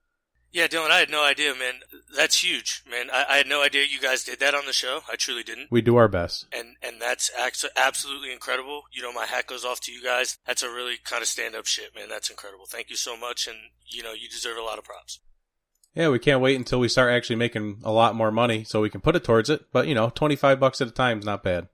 Yeah, Dylan, I had no idea, man. That's huge, man. I had no idea you guys did that on the show. I truly didn't. We do our best. And that's absolutely incredible. My hat goes off to you guys. That's a really kind of stand-up shit, man. That's incredible. Thank you so much, and, you deserve a lot of props. Yeah, we can't wait until we start actually making a lot more money so we can put it towards it. But, $25 at a time is not bad.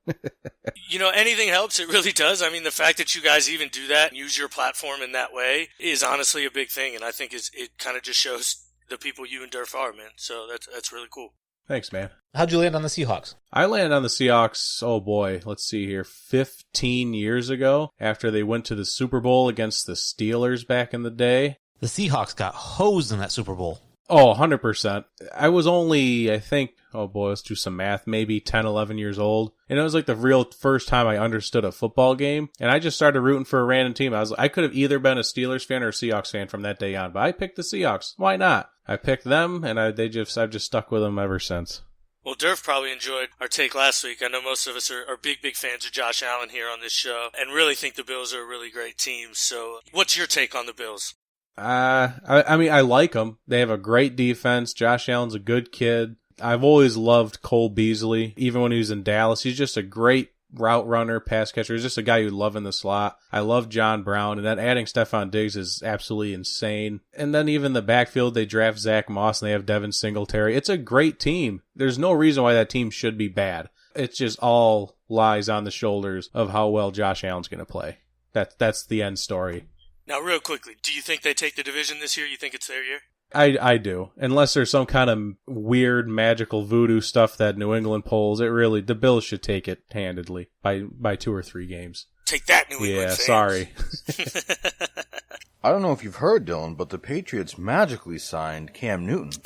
Anything helps. It really does. I mean, the fact that you guys even do that and use your platform in that way is honestly a big thing. And I think it kind of just shows the people you and Durf are, man. So that's really cool. Thanks, man. How'd you land on the Seahawks? I landed on the Seahawks, oh boy, let's see here, 15 years ago, after they went to the Super Bowl against the Steelers back in the day. The Seahawks got hosed in that Super Bowl. Oh, 100%. I was only, I think, oh boy, let's do some math, maybe 10, 11 years old. And it was like the real first time I understood a football game. And I just started rooting for a random team. I could have either been a Steelers fan or a Seahawks fan from that day on, but I picked the Seahawks. Why not? I picked them, and I've just stuck with them ever since. Well, Durf probably enjoyed our take last week. I know most of us are big fans of Josh Allen here on this show and really think the Bills are a really great team. So what's your take on the Bills? I mean, I like them. They have a great defense. Josh Allen's a good kid. I've always loved Cole Beasley, even when he was in Dallas. He's just a great route runner, pass catcher. He's just a guy you love in the slot. I love John Brown, and then adding Stephon Diggs is absolutely insane. And then even the backfield, they draft Zach Moss, and they have Devin Singletary. It's a great team. There's no reason why that team should be bad. It just all lies on the shoulders of how well Josh Allen's going to play. That's the end story. Now, real quickly, do you think they take the division this year? You think it's their year? I do. Unless there's some kind of weird magical voodoo stuff that New England pulls, the Bills should take it handedly by 2 or 3 games. Take that, New England fans. Sorry. I don't know if you've heard, Dylan, but the Patriots magically signed Cam Newton.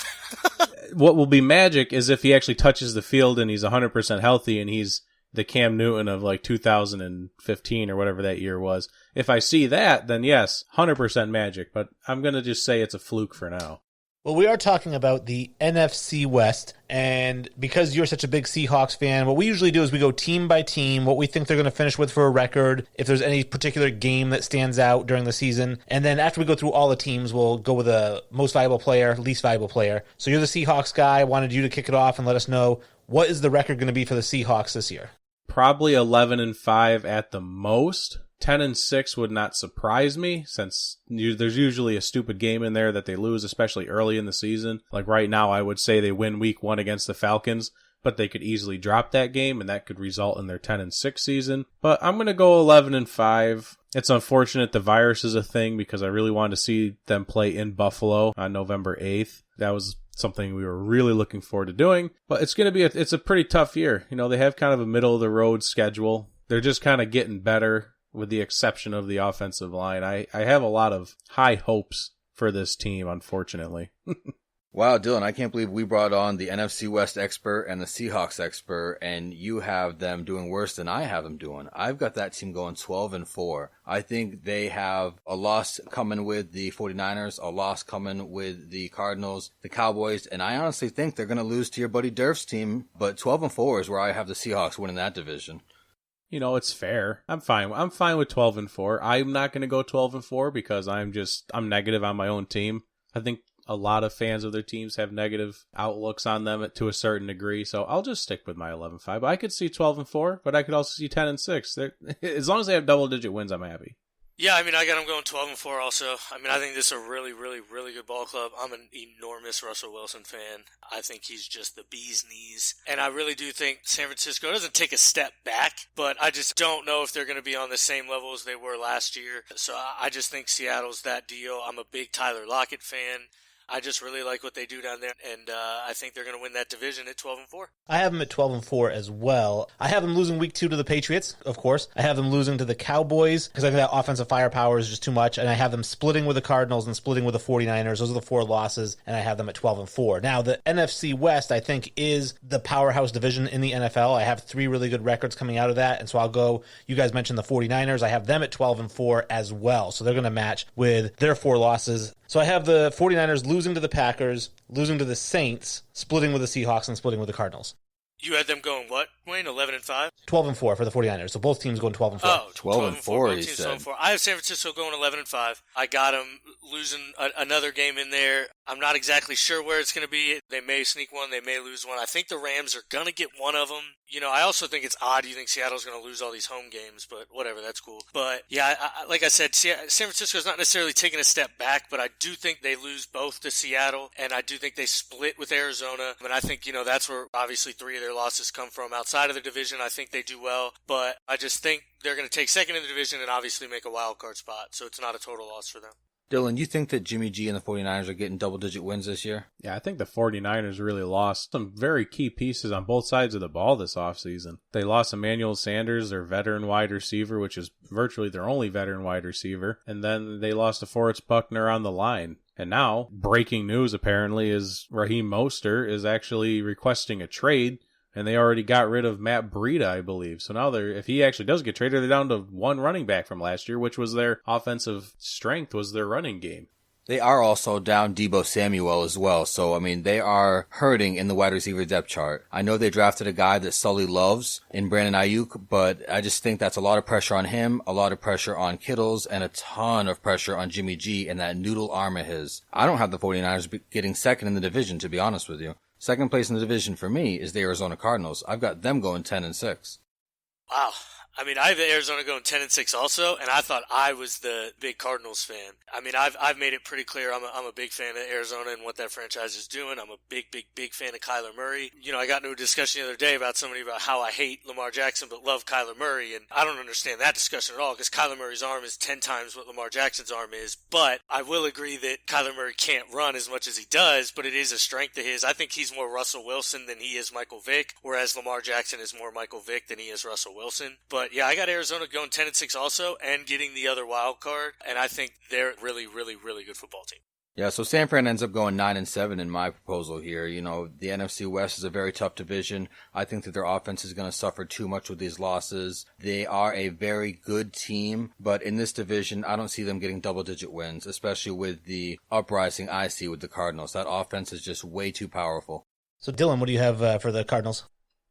What will be magic is if he actually touches the field and he's 100% healthy and he's the Cam Newton of like 2015 or whatever that year was. If I see that, then yes, 100% magic, but I'm going to just say it's a fluke for now. Well, we are talking about the NFC West, and because you're such a big Seahawks fan, what we usually do is we go team by team, what we think they're going to finish with for a record, if there's any particular game that stands out during the season, and then after we go through all the teams, we'll go with the most valuable player, least valuable player. So you're the Seahawks guy. I wanted you to kick it off and let us know, what is the record going to be for the Seahawks this year? Probably 11-5 at the most. 10-6 would not surprise me, since there's usually a stupid game in there that they lose, especially early in the season. Like right now, I would say they win week 1 against the Falcons, but they could easily drop that game, and that could result in their 10-6 season. But I'm going to go 11-5. It's unfortunate the virus is a thing, because I really wanted to see them play in Buffalo on November 8th. That was something we were really looking forward to doing. But it's going to be it's a pretty tough year. They have kind of a middle-of-the-road schedule. They're just kind of getting better, with the exception of the offensive line. I have a lot of high hopes for this team, unfortunately. Wow, Dylan, I can't believe we brought on the NFC West expert and the Seahawks expert, and you have them doing worse than I have them doing. I've got that team going 12-4. I think they have a loss coming with the 49ers, a loss coming with the Cardinals, the Cowboys, and I honestly think they're going to lose to your buddy Durf's team, but 12-4 is where I have the Seahawks winning that division. You know, it's fair. I'm fine with 12-4. I'm not going to go 12-4 because I'm negative on my own team. I think a lot of fans of their teams have negative outlooks on them to a certain degree, so I'll just stick with my 11-5. I could see 12-4, but I could also see 10-6. As long as they have double-digit wins, I'm happy. Yeah, I mean, I got them going 12-4 also. I mean, I think this is a really, really, really good ball club. I'm an enormous Russell Wilson fan. I think he's just the bee's knees. And I really do think San Francisco doesn't take a step back, but I just don't know if they're going to be on the same level as they were last year. So I just think Seattle's that deal. I'm a big Tyler Lockett fan. I just really like what they do down there, and I think they're going to win that division at 12-4. I have them at 12-4 as well. I have them losing week 2 to the Patriots, of course. I have them losing to the Cowboys because I think that offensive firepower is just too much, and I have them splitting with the Cardinals and splitting with the 49ers. Those are the 4 losses, and I have them at 12-4. Now, the NFC West, I think, is the powerhouse division in the NFL. I have 3 really good records coming out of that, and so I'll go, you guys mentioned the 49ers. I have them at 12-4 as well, so they're going to match with their 4 losses. So I have the 49ers losing to the Packers, losing to the Saints, splitting with the Seahawks, and splitting with the Cardinals. You had them going what, Wayne? 11-5? 12-4 for the 49ers. So both teams going 12-4. Oh, 12-4, he said. 12-4. I have San Francisco going 11-5. I got them losing another game in there. I'm not exactly sure where it's going to be. They may sneak one. They may lose one. I think the Rams are going to get one of them. You know, I also think it's odd you think Seattle's going to lose all these home games, but whatever, that's cool. But, yeah, like I said, San Francisco's not necessarily taking a step back, but I do think they lose both to Seattle, and I do think they split with Arizona. And I think, you know, that's where obviously 3 of their losses come from. Outside of the division, I think they do well, but I just think they're going to take second in the division and obviously make a wild card spot, so it's not a total loss for them. Dylan, you think that Jimmy G and the 49ers are getting double-digit wins this year? Yeah, I think the 49ers really lost some very key pieces on both sides of the ball this offseason. They lost Emmanuel Sanders, their veteran wide receiver, which is virtually their only veteran wide receiver, and then they lost DeForest Buckner on the line. And now, breaking news apparently is Raheem Mostert is actually requesting a trade, and they already got rid of Matt Breida, I believe. So now if he actually does get traded, they're down to 1 running back from last year, which was their offensive strength, was their running game. They are also down Deebo Samuel as well. So, I mean, they are hurting in the wide receiver depth chart. I know they drafted a guy that Sully loves in Brandon Ayuk, but I just think that's a lot of pressure on him, a lot of pressure on Kittles, and a ton of pressure on Jimmy G and that noodle arm of his. I don't have the 49ers getting second in the division, to be honest with you. Second place in the division for me is the Arizona Cardinals. I've got them going 10-6. Wow. I mean, I have Arizona going 10-6 also, and I thought I was the big Cardinals fan. I mean, I've made it pretty clear I'm a big fan of Arizona and what that franchise is doing. I'm a big fan of Kyler Murray. You know, I got into a discussion the other day about how I hate Lamar Jackson but love Kyler Murray, and I don't understand that discussion at all because Kyler Murray's arm is 10 times what Lamar Jackson's arm is. But I will agree that Kyler Murray can't run as much as he does, but it is a strength of his. I think he's more Russell Wilson than he is Michael Vick, whereas Lamar Jackson is more Michael Vick than he is Russell Wilson. But yeah, I got Arizona going 10-6 also and getting the other wild card, and I think they're a really, really, really good football team. Yeah, so San Fran ends up going 9-7 in my proposal here. You know, the NFC West is a very tough division. I think that their offense is going to suffer too much with these losses. They are a very good team, but in this division, I don't see them getting double-digit wins, especially with the uprising I see with the Cardinals. That offense is just way too powerful. So, Dylan, what do you have for the Cardinals?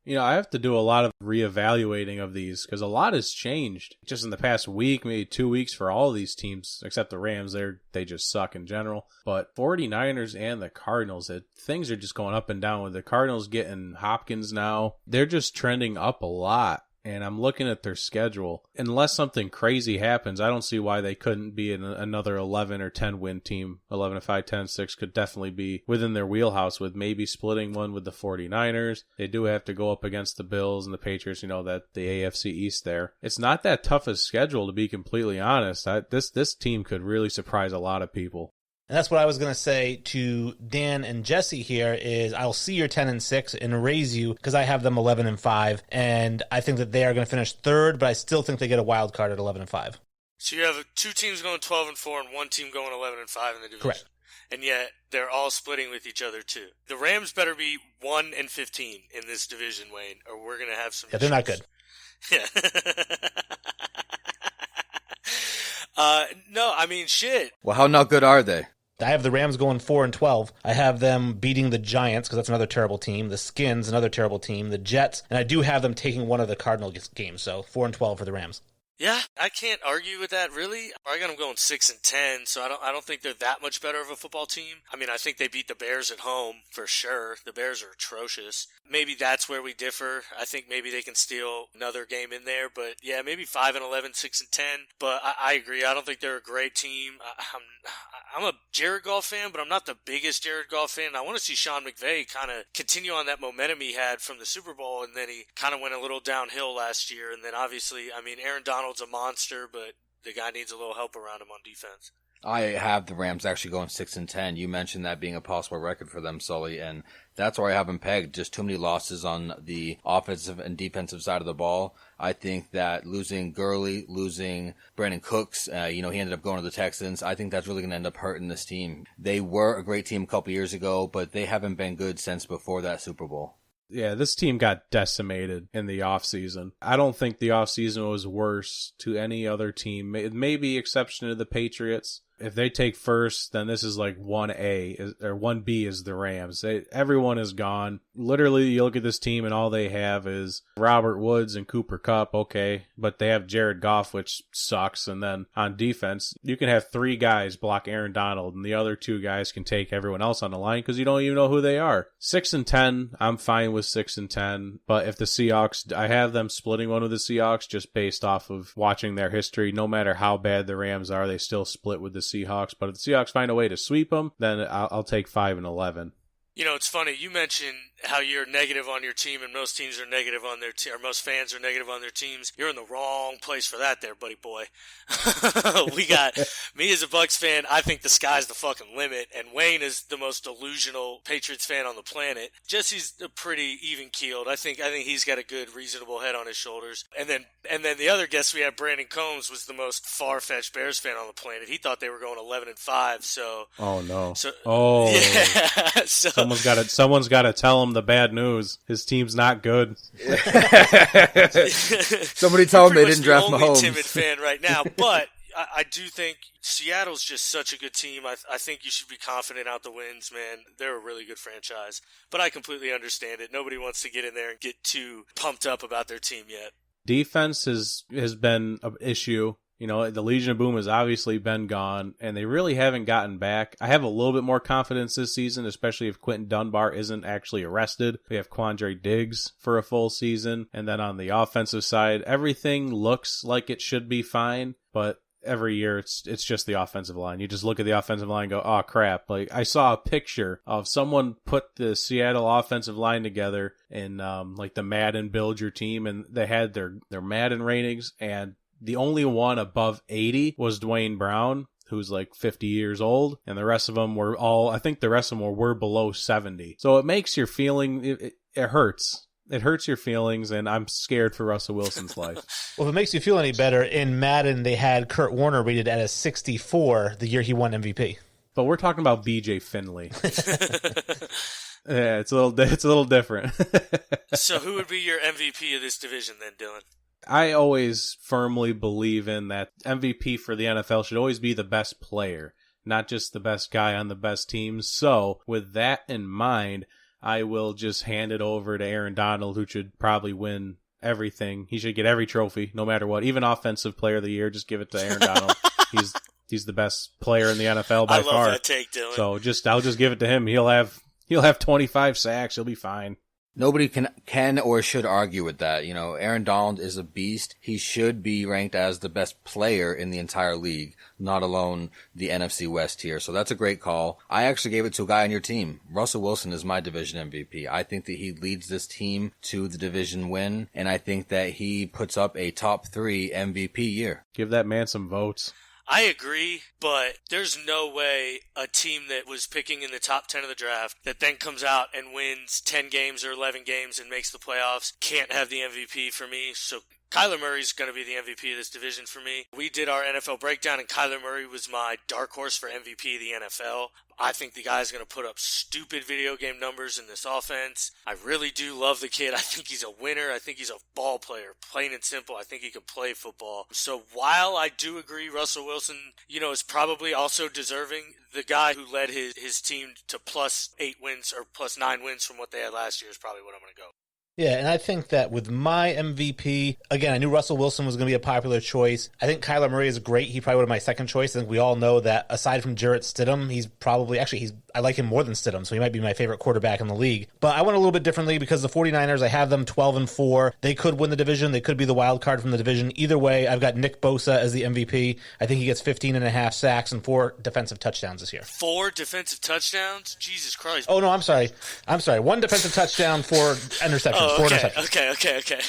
You know, I have to do a lot of reevaluating of these because a lot has changed just in the past week, maybe 2 weeks for all of these teams, except the Rams. They just suck in general. But 49ers and the Cardinals, things are just going up and down with the Cardinals getting Hopkins now. They're just trending up a lot. And I'm looking at their schedule. Unless something crazy happens, I don't see why they couldn't be another 11 or 10 win team. 11-5, 10-6 could definitely be within their wheelhouse with maybe splitting one with the 49ers. They do have to go up against the Bills and the Patriots, you know, that the AFC East there. It's not that tough a schedule, to be completely honest. This team could really surprise a lot of people. And that's what I was going to say to Dan and Jesse here is I'll see your 10-6 and raise you because I have them 11-5, and I think that they are going to finish third, but I still think they get a wild card at 11-5. So you have 2 teams going 12-4 and 1 team going 11-5 in the division. Correct. and yet they're all splitting with each other too. The Rams better be 1-15 in this division, Wayne, or we're gonna have some. Yeah, they're not good. Yeah. No, I mean, shit. Well, how not good are they? I have the Rams going 4-12. I have them beating the Giants because that's another terrible team. The Skins, another terrible team. The Jets, and I do have them taking one of the Cardinal games. So 4-12 for the Rams. Yeah, I can't argue with that, really. I got them going 6-10, so I don't think they're that much better of a football team. I mean, I think they beat the Bears at home, for sure. The Bears are atrocious. Maybe that's where we differ. I think maybe they can steal another game in there, but yeah, maybe 5-11, 6-10. But I agree. I don't think they're a great team. I'm a Jared Goff fan, but I'm not the biggest Jared Goff fan. I want to see Sean McVay kind of continue on that momentum he had from the Super Bowl, and then he kind of went a little downhill last year. And then obviously, I mean, Aaron Donald's a monster, but the guy needs a little help around him on defense. I have the Rams actually going 6-10. You mentioned that being a possible record for them, Sully, and that's where I have them pegged. Just too many losses on the offensive and defensive side of the ball. I think that losing Gurley, losing Brandon Cooks, he ended up going to the Texans. I think that's really going to end up hurting this team. They were a great team a couple years ago, but they haven't been good since before that Super Bowl. Yeah, this team got decimated in the offseason. I don't think the offseason was worse to any other team, maybe exception to the Patriots. If they take first, then this is like 1A or 1B is the Rams. Everyone is gone. Literally, you look at this team and all they have is Robert Woods and Cooper Kupp, okay, but they have Jared Goff, which sucks. And then on defense, you can have 3 guys block Aaron Donald, and the other 2 guys can take everyone else on the line because you don't even know who they are. 6-10, I'm fine with 6-10, but if the Seahawks, I have them splitting one with the Seahawks just based off of watching their history. No matter how bad the Rams are, they still split with the Seahawks, but if the Seahawks find a way to sweep them, then I'll take 5-11. You know, it's funny. You mentioned how you're negative on your team, and most teams are negative on their team, or most fans are negative on their teams. You're in the wrong place for that, there, buddy boy. We got me as a Bucs fan. I think the sky's the fucking limit, and Wayne is the most delusional Patriots fan on the planet. Jesse's a pretty even keeled. I think he's got a good, reasonable head on his shoulders. And then the other guest we had, Brandon Combs, was the most far-fetched Bears fan on the planet. He thought they were going 11-5. So no. Yeah. So someone's got to tell him the bad news. His team's not good. Somebody tell him they didn't draft Mahomes. I'm the only timid fan right now, but I do think Seattle's just such a good team. I think you should be confident out the wins, man. They're a really good franchise, but I completely understand it. Nobody wants to get in there and get too pumped up about their team yet. Defense has been an issue. You know, the Legion of Boom has obviously been gone, and they really haven't gotten back. I have a little bit more confidence this season, especially if Quentin Dunbar isn't actually arrested. We have Quandre Diggs for a full season, and then on the offensive side, everything looks like it should be fine, but every year it's just the offensive line. You just look at the offensive line and go, oh crap. Like, I saw a picture of someone put the Seattle offensive line together in like the Madden Build Your Team, and they had their Madden ratings, and the only one above 80 was Dwayne Brown, who's like 50 years old, and the rest of them were I think the rest of them were below 70. So it makes your feeling, it hurts. It hurts your feelings, and I'm scared for Russell Wilson's life. Well, if it makes you feel any better, in Madden, they had Kurt Warner rated at a 64 the year he won MVP. But we're talking about B.J. Finley. Yeah, it's a little different. So who would be your MVP of this division then, Dylan? I always firmly believe in that MVP for the NFL should always be the best player, not just the best guy on the best team. So with that in mind, I will just hand it over to Aaron Donald, who should probably win everything. He should get every trophy, no matter what. Even Offensive Player of the Year, just give it to Aaron Donald. He's the best player in the NFL by far. I love that take, Dylan. So I'll just give it to him. He'll have 25 sacks. He'll be fine. Nobody can or should argue with that. You know, Aaron Donald is a beast. He should be ranked as the best player in the entire league, not alone the NFC West here. So that's a great call. I actually gave it to a guy on your team. Russell Wilson is my division MVP. I think that he leads this team to the division win, and I think that he puts up a top 3 MVP year. Give that man some votes. I agree, but there's no way a team that was picking in the top 10 of the draft that then comes out and wins 10 games or 11 games and makes the playoffs can't have the MVP for me. So Kyler Murray's going to be the MVP of this division for me. We did our NFL breakdown, and Kyler Murray was my dark horse for MVP of the NFL. I think the guy's going to put up stupid video game numbers in this offense. I really do love the kid. I think he's a winner. I think he's a ball player, plain and simple. I think he can play football. So while I do agree Russell Wilson, is probably also deserving, the guy who led his team to plus 8 wins or plus 9 wins from what they had last year is probably what I'm going to go. Yeah, and I think that with my MVP, again, I knew Russell Wilson was going to be a popular choice. I think Kyler Murray is great. He probably would have my second choice. I think we all know that aside from Jarrett Stidham, I like him more than Stidham, so he might be my favorite quarterback in the league. But I went a little bit differently because the 49ers, I have them 12-4. They could win the division. They could be the wild card from the division. Either way, I've got Nick Bosa as the MVP. I think he gets 15.5 sacks and 4 defensive touchdowns this year. 4 defensive touchdowns? Jesus Christ. Oh, no, I'm sorry. 1 defensive touchdown, 4 interceptions. Oh, 4 okay, interceptions. okay.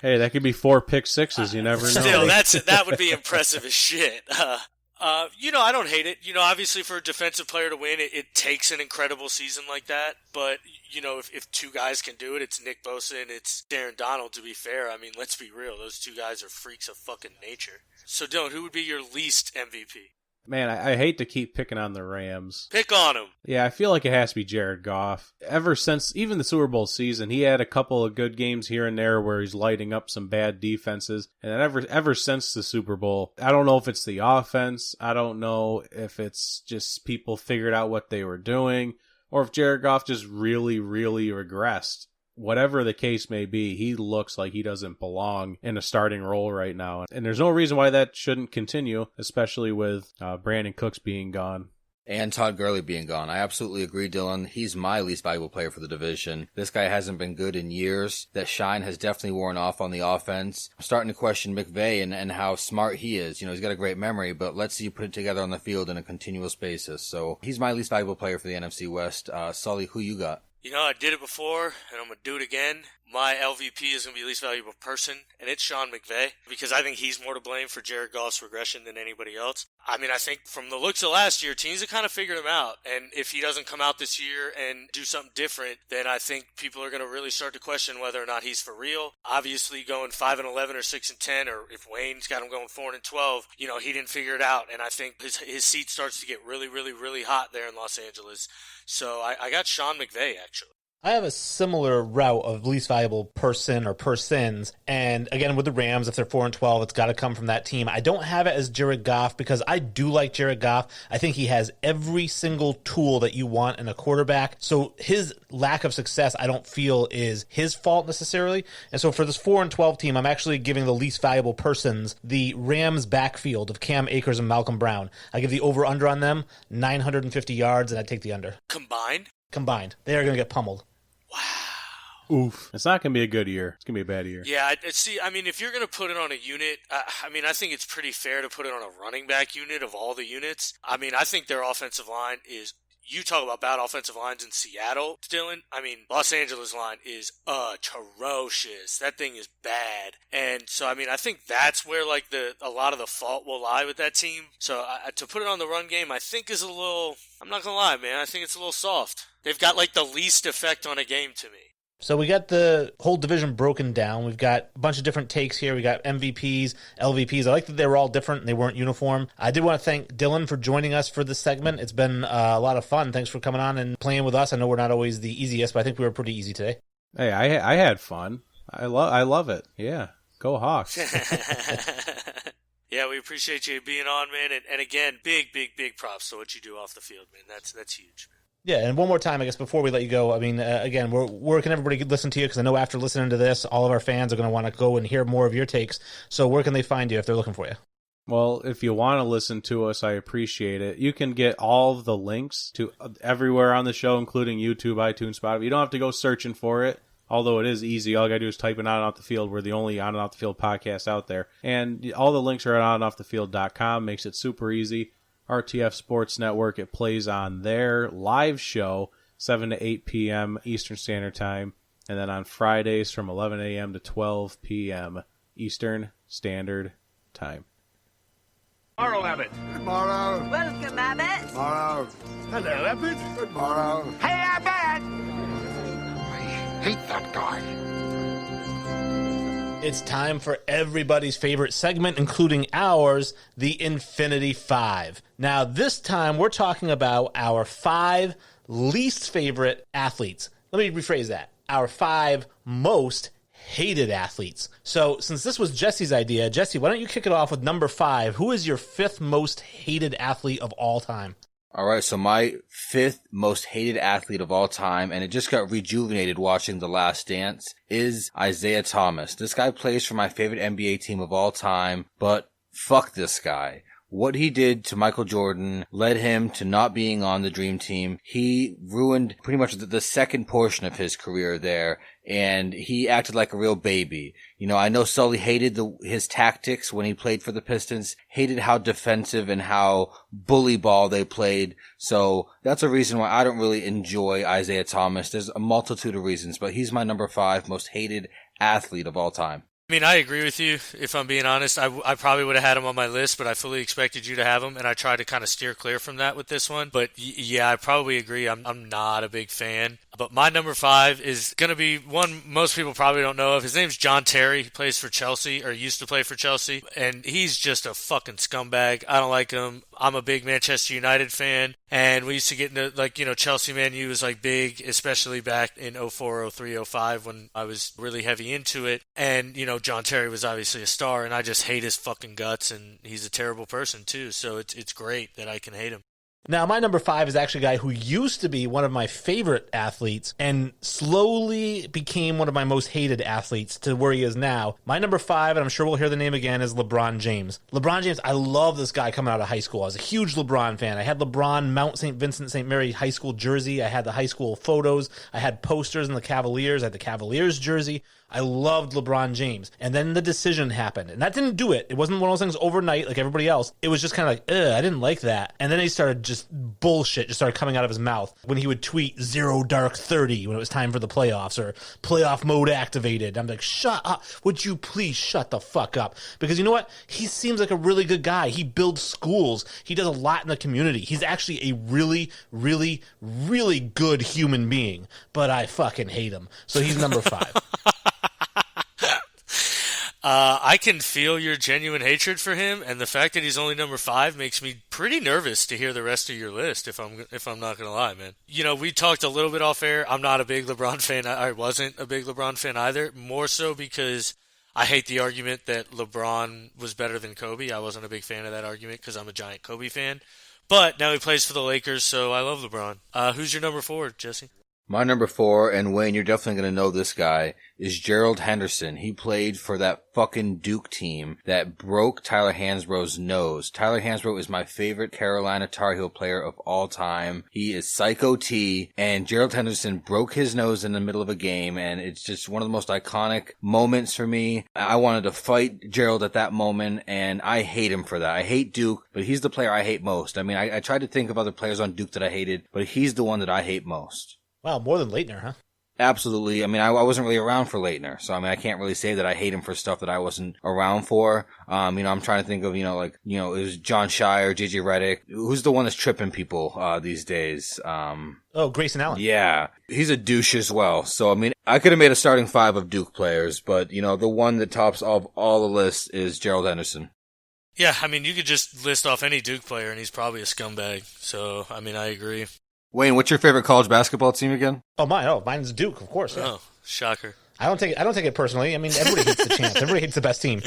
Hey, that could be 4 pick sixes. You never know. Still, that would be impressive as shit. I don't hate it. Obviously for a defensive player to win, it takes an incredible season like that. But, if 2 guys can do it, it's Nick Bosa and it's Darren Donald, to be fair. I mean, let's be real. Those 2 guys are freaks of fucking nature. So, Dylan, who would be your least MVP? Man, I hate to keep picking on the Rams. Pick on him. Yeah, I feel like it has to be Jared Goff. Ever since even the Super Bowl season, he had a couple of good games here and there where he's lighting up some bad defenses. And then ever since the Super Bowl, I don't know if it's the offense. I don't know if it's just people figured out what they were doing, or if Jared Goff just really, really regressed. Whatever the case may be, he looks like he doesn't belong in a starting role right now. And there's no reason why that shouldn't continue, especially with Brandon Cooks being gone. And Todd Gurley being gone. I absolutely agree, Dylan. He's my least valuable player for the division. This guy hasn't been good in years. That shine has definitely worn off on the offense. I'm starting to question McVay and how smart he is. He's got a great memory, but let's see you put it together on the field in a continuous basis. So he's my least valuable player for the NFC West. Sully, who you got? I did it before, and I'm going to do it again. My LVP is going to be least valuable person, and it's Sean McVay, because I think he's more to blame for Jared Goff's regression than anybody else. I mean, I think from the looks of last year, teams have kind of figured him out, and if he doesn't come out this year and do something different, then I think people are going to really start to question whether or not he's for real. Obviously, going 5-11 or 6-10, or if Wayne's got him going 4-12, he didn't figure it out, and I think his seat starts to get really, really, really hot there in Los Angeles. So I got Sean McVay, actually. I have a similar route of least valuable person or persons. And again, with the Rams, if they're 4-12, it's got to come from that team. I don't have it as Jared Goff because I do like Jared Goff. I think he has every single tool that you want in a quarterback. So his lack of success, I don't feel is his fault necessarily. And so for this 4-12 team, I'm actually giving the least valuable persons the Rams backfield of Cam Akers and Malcolm Brown. I give the over-under on them, 950 yards, and I take the under. Combined. They are going to get pummeled. Wow. Oof. It's not going to be a good year. It's going to be a bad year. Yeah, I mean, if you're going to put it on a unit, I think it's pretty fair to put it on a running back unit of all the units. I mean, I think their offensive line is... You talk about bad offensive lines in Seattle, Dylan. I mean, Los Angeles line is atrocious. That thing is bad. And so, I mean, I think that's where, a lot of the fault will lie with that team. So, to put it on the run game, I think is a little... I'm not going to lie, man. I think it's a little soft. They've got, the least effect on a game to me. So we got the whole division broken down. We've got a bunch of different takes here. We got MVPs, LVPs. I like that they were all different and they weren't uniform. I did want to thank Dylan for joining us for this segment. It's been a lot of fun. Thanks for coming on and playing with us. I know we're not always the easiest, but I think we were pretty easy today. Hey, I had fun. I love it. Yeah, go Hawks. Yeah, we appreciate you being on, man. And again, big props to what you do off the field, man. That's huge. Yeah, and one more time, I guess, before we let you go, I mean, again, where can everybody listen to you? Because I know after listening to this, all of our fans are going to want to go and hear more of your takes. So where can they find you if they're looking for you? Well, if you want to listen to us, I appreciate it. You can get all of the links to everywhere on the show, including YouTube, iTunes, Spotify. You don't have to go searching for it, although it is easy. All you got to do is type in On and Off the Field. We're the only On and Off the Field podcast out there. And all the links are at onandoffthefield.com. Makes it super easy. RTF Sports Network, it plays on their live show, 7 to 8 p.m. Eastern Standard Time, and then on Fridays from 11 a.m. to 12 p.m. Eastern Standard Time. Tomorrow, Abbott. Good morrow. Welcome, Abbott. Tomorrow. Hello, Abbott. Good morrow. Hey, Abbott. I hate that guy. It's time for everybody's favorite segment, including ours, the Infinity Five. Now, this time we're talking about our 5 least favorite athletes. Let me rephrase that. Our 5 most hated athletes. So, since this was Jesse's idea, Jesse, why don't you kick it off with number 5? Who is your 5th most hated athlete of all time? All right, so my 5th most hated athlete of all time, and it just got rejuvenated watching The Last Dance, is Isaiah Thomas. This guy plays for my favorite NBA team of all time, but fuck this guy. What he did to Michael Jordan led him to not being on the Dream Team. He ruined pretty much the second portion of his career there, and he acted like a real baby. You know, I know Sully hated his tactics when he played for the Pistons, hated how defensive and how bully ball they played. So that's a reason why I don't really enjoy Isaiah Thomas. There's a multitude of reasons, but he's my number 5 most hated athlete of all time. I mean, I agree with you. If I'm being honest, I probably would have had him on my list, but I fully expected you to have him, and I tried to kind of steer clear from that with this one. But yeah, I probably agree. I'm not a big fan. But my number 5 is going to be one most people probably don't know of. His name's John Terry. He plays for Chelsea, or used to play for Chelsea, and he's just a fucking scumbag. I don't like him. I'm a big Manchester United fan, and we used to get into, like, you know, Chelsea Man U was like big, especially back in 04, 03, 05 when I was really heavy into it. And, you know, John Terry was obviously a star, and I just hate his fucking guts, and he's a terrible person too, so it's great that I can hate him. Now, my number 5 is actually a guy who used to be one of my favorite athletes and slowly became one of my most hated athletes to where he is now. My number 5, and I'm sure we'll hear the name again, is LeBron James. LeBron James, I love this guy coming out of high school. I was a huge LeBron fan. I had LeBron Mount St. Vincent St. Mary high school jersey. I had the high school photos. I had posters in the Cavaliers. I had the Cavaliers jersey. I loved LeBron James. And then the decision happened. And that didn't do it. It wasn't one of those things overnight like everybody else. It was just kind of like, I didn't like that. And then he started just bullshit just started coming out of his mouth when he would tweet 0 dark 30 when it was time for the playoffs or playoff mode activated. I'm like, shut up. Would you please shut the fuck up? Because you know what? He seems like a really good guy. He builds schools. He does a lot in the community. He's actually a really, really, really good human being. But I fucking hate him. So he's number 5. I can feel your genuine hatred for him, and the fact that he's only number 5 makes me pretty nervous to hear the rest of your list, if I'm not going to lie, man. You know, we talked a little bit off air. I'm not a big LeBron fan. I wasn't a big LeBron fan either, more so because I hate the argument that LeBron was better than Kobe. I wasn't a big fan of that argument because I'm a giant Kobe fan. But now he plays for the Lakers, so I love LeBron. Who's your number 4, Jesse? My number 4, and Wayne, you're definitely going to know this guy, is Gerald Henderson. He played for that fucking Duke team that broke Tyler Hansbrough's nose. Tyler Hansbrough is my favorite Carolina Tar Heel player of all time. He is Psycho T, and Gerald Henderson broke his nose in the middle of a game, and it's just one of the most iconic moments for me. I wanted to fight Gerald at that moment, and I hate him for that. I hate Duke, but he's the player I hate most. I mean, I tried to think of other players on Duke that I hated, but he's the one that I hate most. Wow, more than Leitner, huh? Absolutely. I mean, I wasn't really around for Leitner, so I mean, I can't really say that I hate him for stuff that I wasn't around for. You know, I'm trying to think of, it was John Shire, JJ Redick. Who's the one that's tripping people these days? Grayson Allen. Yeah, he's a douche as well. So I mean, I could have made a starting 5 of Duke players, but you know, the one that tops of all the lists is Gerald Henderson. Yeah, I mean, you could just list off any Duke player, and he's probably a scumbag. So I mean, I agree. Wayne, what's your favorite college basketball team again? Mine's Duke, of course. Yeah. Oh, shocker. I don't take it personally. I mean, everybody hates the champs. Everybody hates the best team.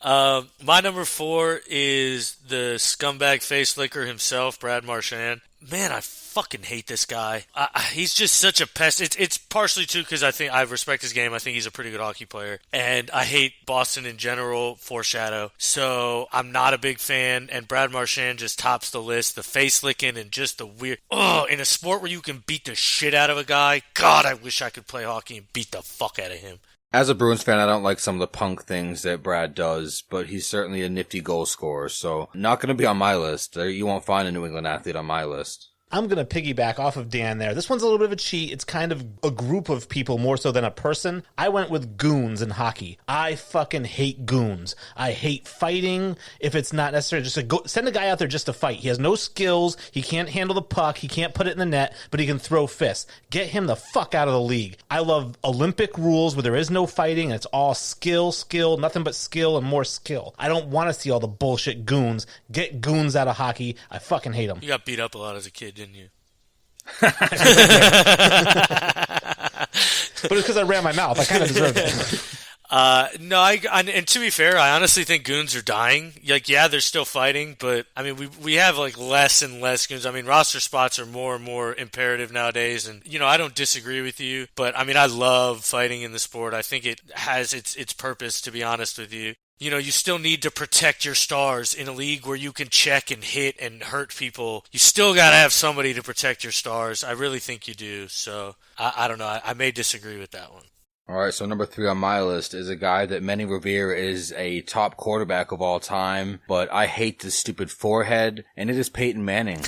My number 4 is the scumbag face licker himself, Brad Marchand. Man, I fucking hate this guy. He's just such a pest. It's partially too because I respect his game. I think he's a pretty good hockey player, and I hate Boston in general. Foreshadow. So I'm not a big fan. And Brad Marchand just tops the list. The face licking and just the weird. Oh, in a sport where you can beat the shit out of a guy. God, I wish I could play hockey and beat the fuck out of him. As a Bruins fan, I don't like some of the punk things that Brad does, but he's certainly a nifty goal scorer, so not going to be on my list. You won't find a New England athlete on my list. I'm going to piggyback off of Dan there. This one's a little bit of a cheat. It's kind of a group of people more so than a person. I went with goons in hockey. I fucking hate goons. I hate fighting if it's not necessary. Just to go, send a guy out there just to fight. He has no skills. He can't handle the puck. He can't put it in the net, but he can throw fists. Get him the fuck out of the league. I love Olympic rules where there is no fighting and it's all skill, nothing but skill and more skill. I don't want to see all the bullshit goons. Get goons out of hockey. I fucking hate them. You got beat up a lot as a kid, didn't you? But it's because I ran my mouth. I kind of deserved it. No, and to be fair, I honestly think goons are dying. Like, yeah, they're still fighting, but I mean, we have like less and less goons. I mean, roster spots are more and more imperative nowadays, and I don't disagree with you, but I mean, I love fighting in the sport. I think it has its purpose, to be honest with you. You still need to protect your stars in a league where you can check and hit and hurt people. You still got to have somebody to protect your stars. I really think you do. So, I don't know. I may disagree with that one. All right, so number 3 on my list is a guy that many revere is a top quarterback of all time, but I hate this stupid forehead, and it is Peyton Manning.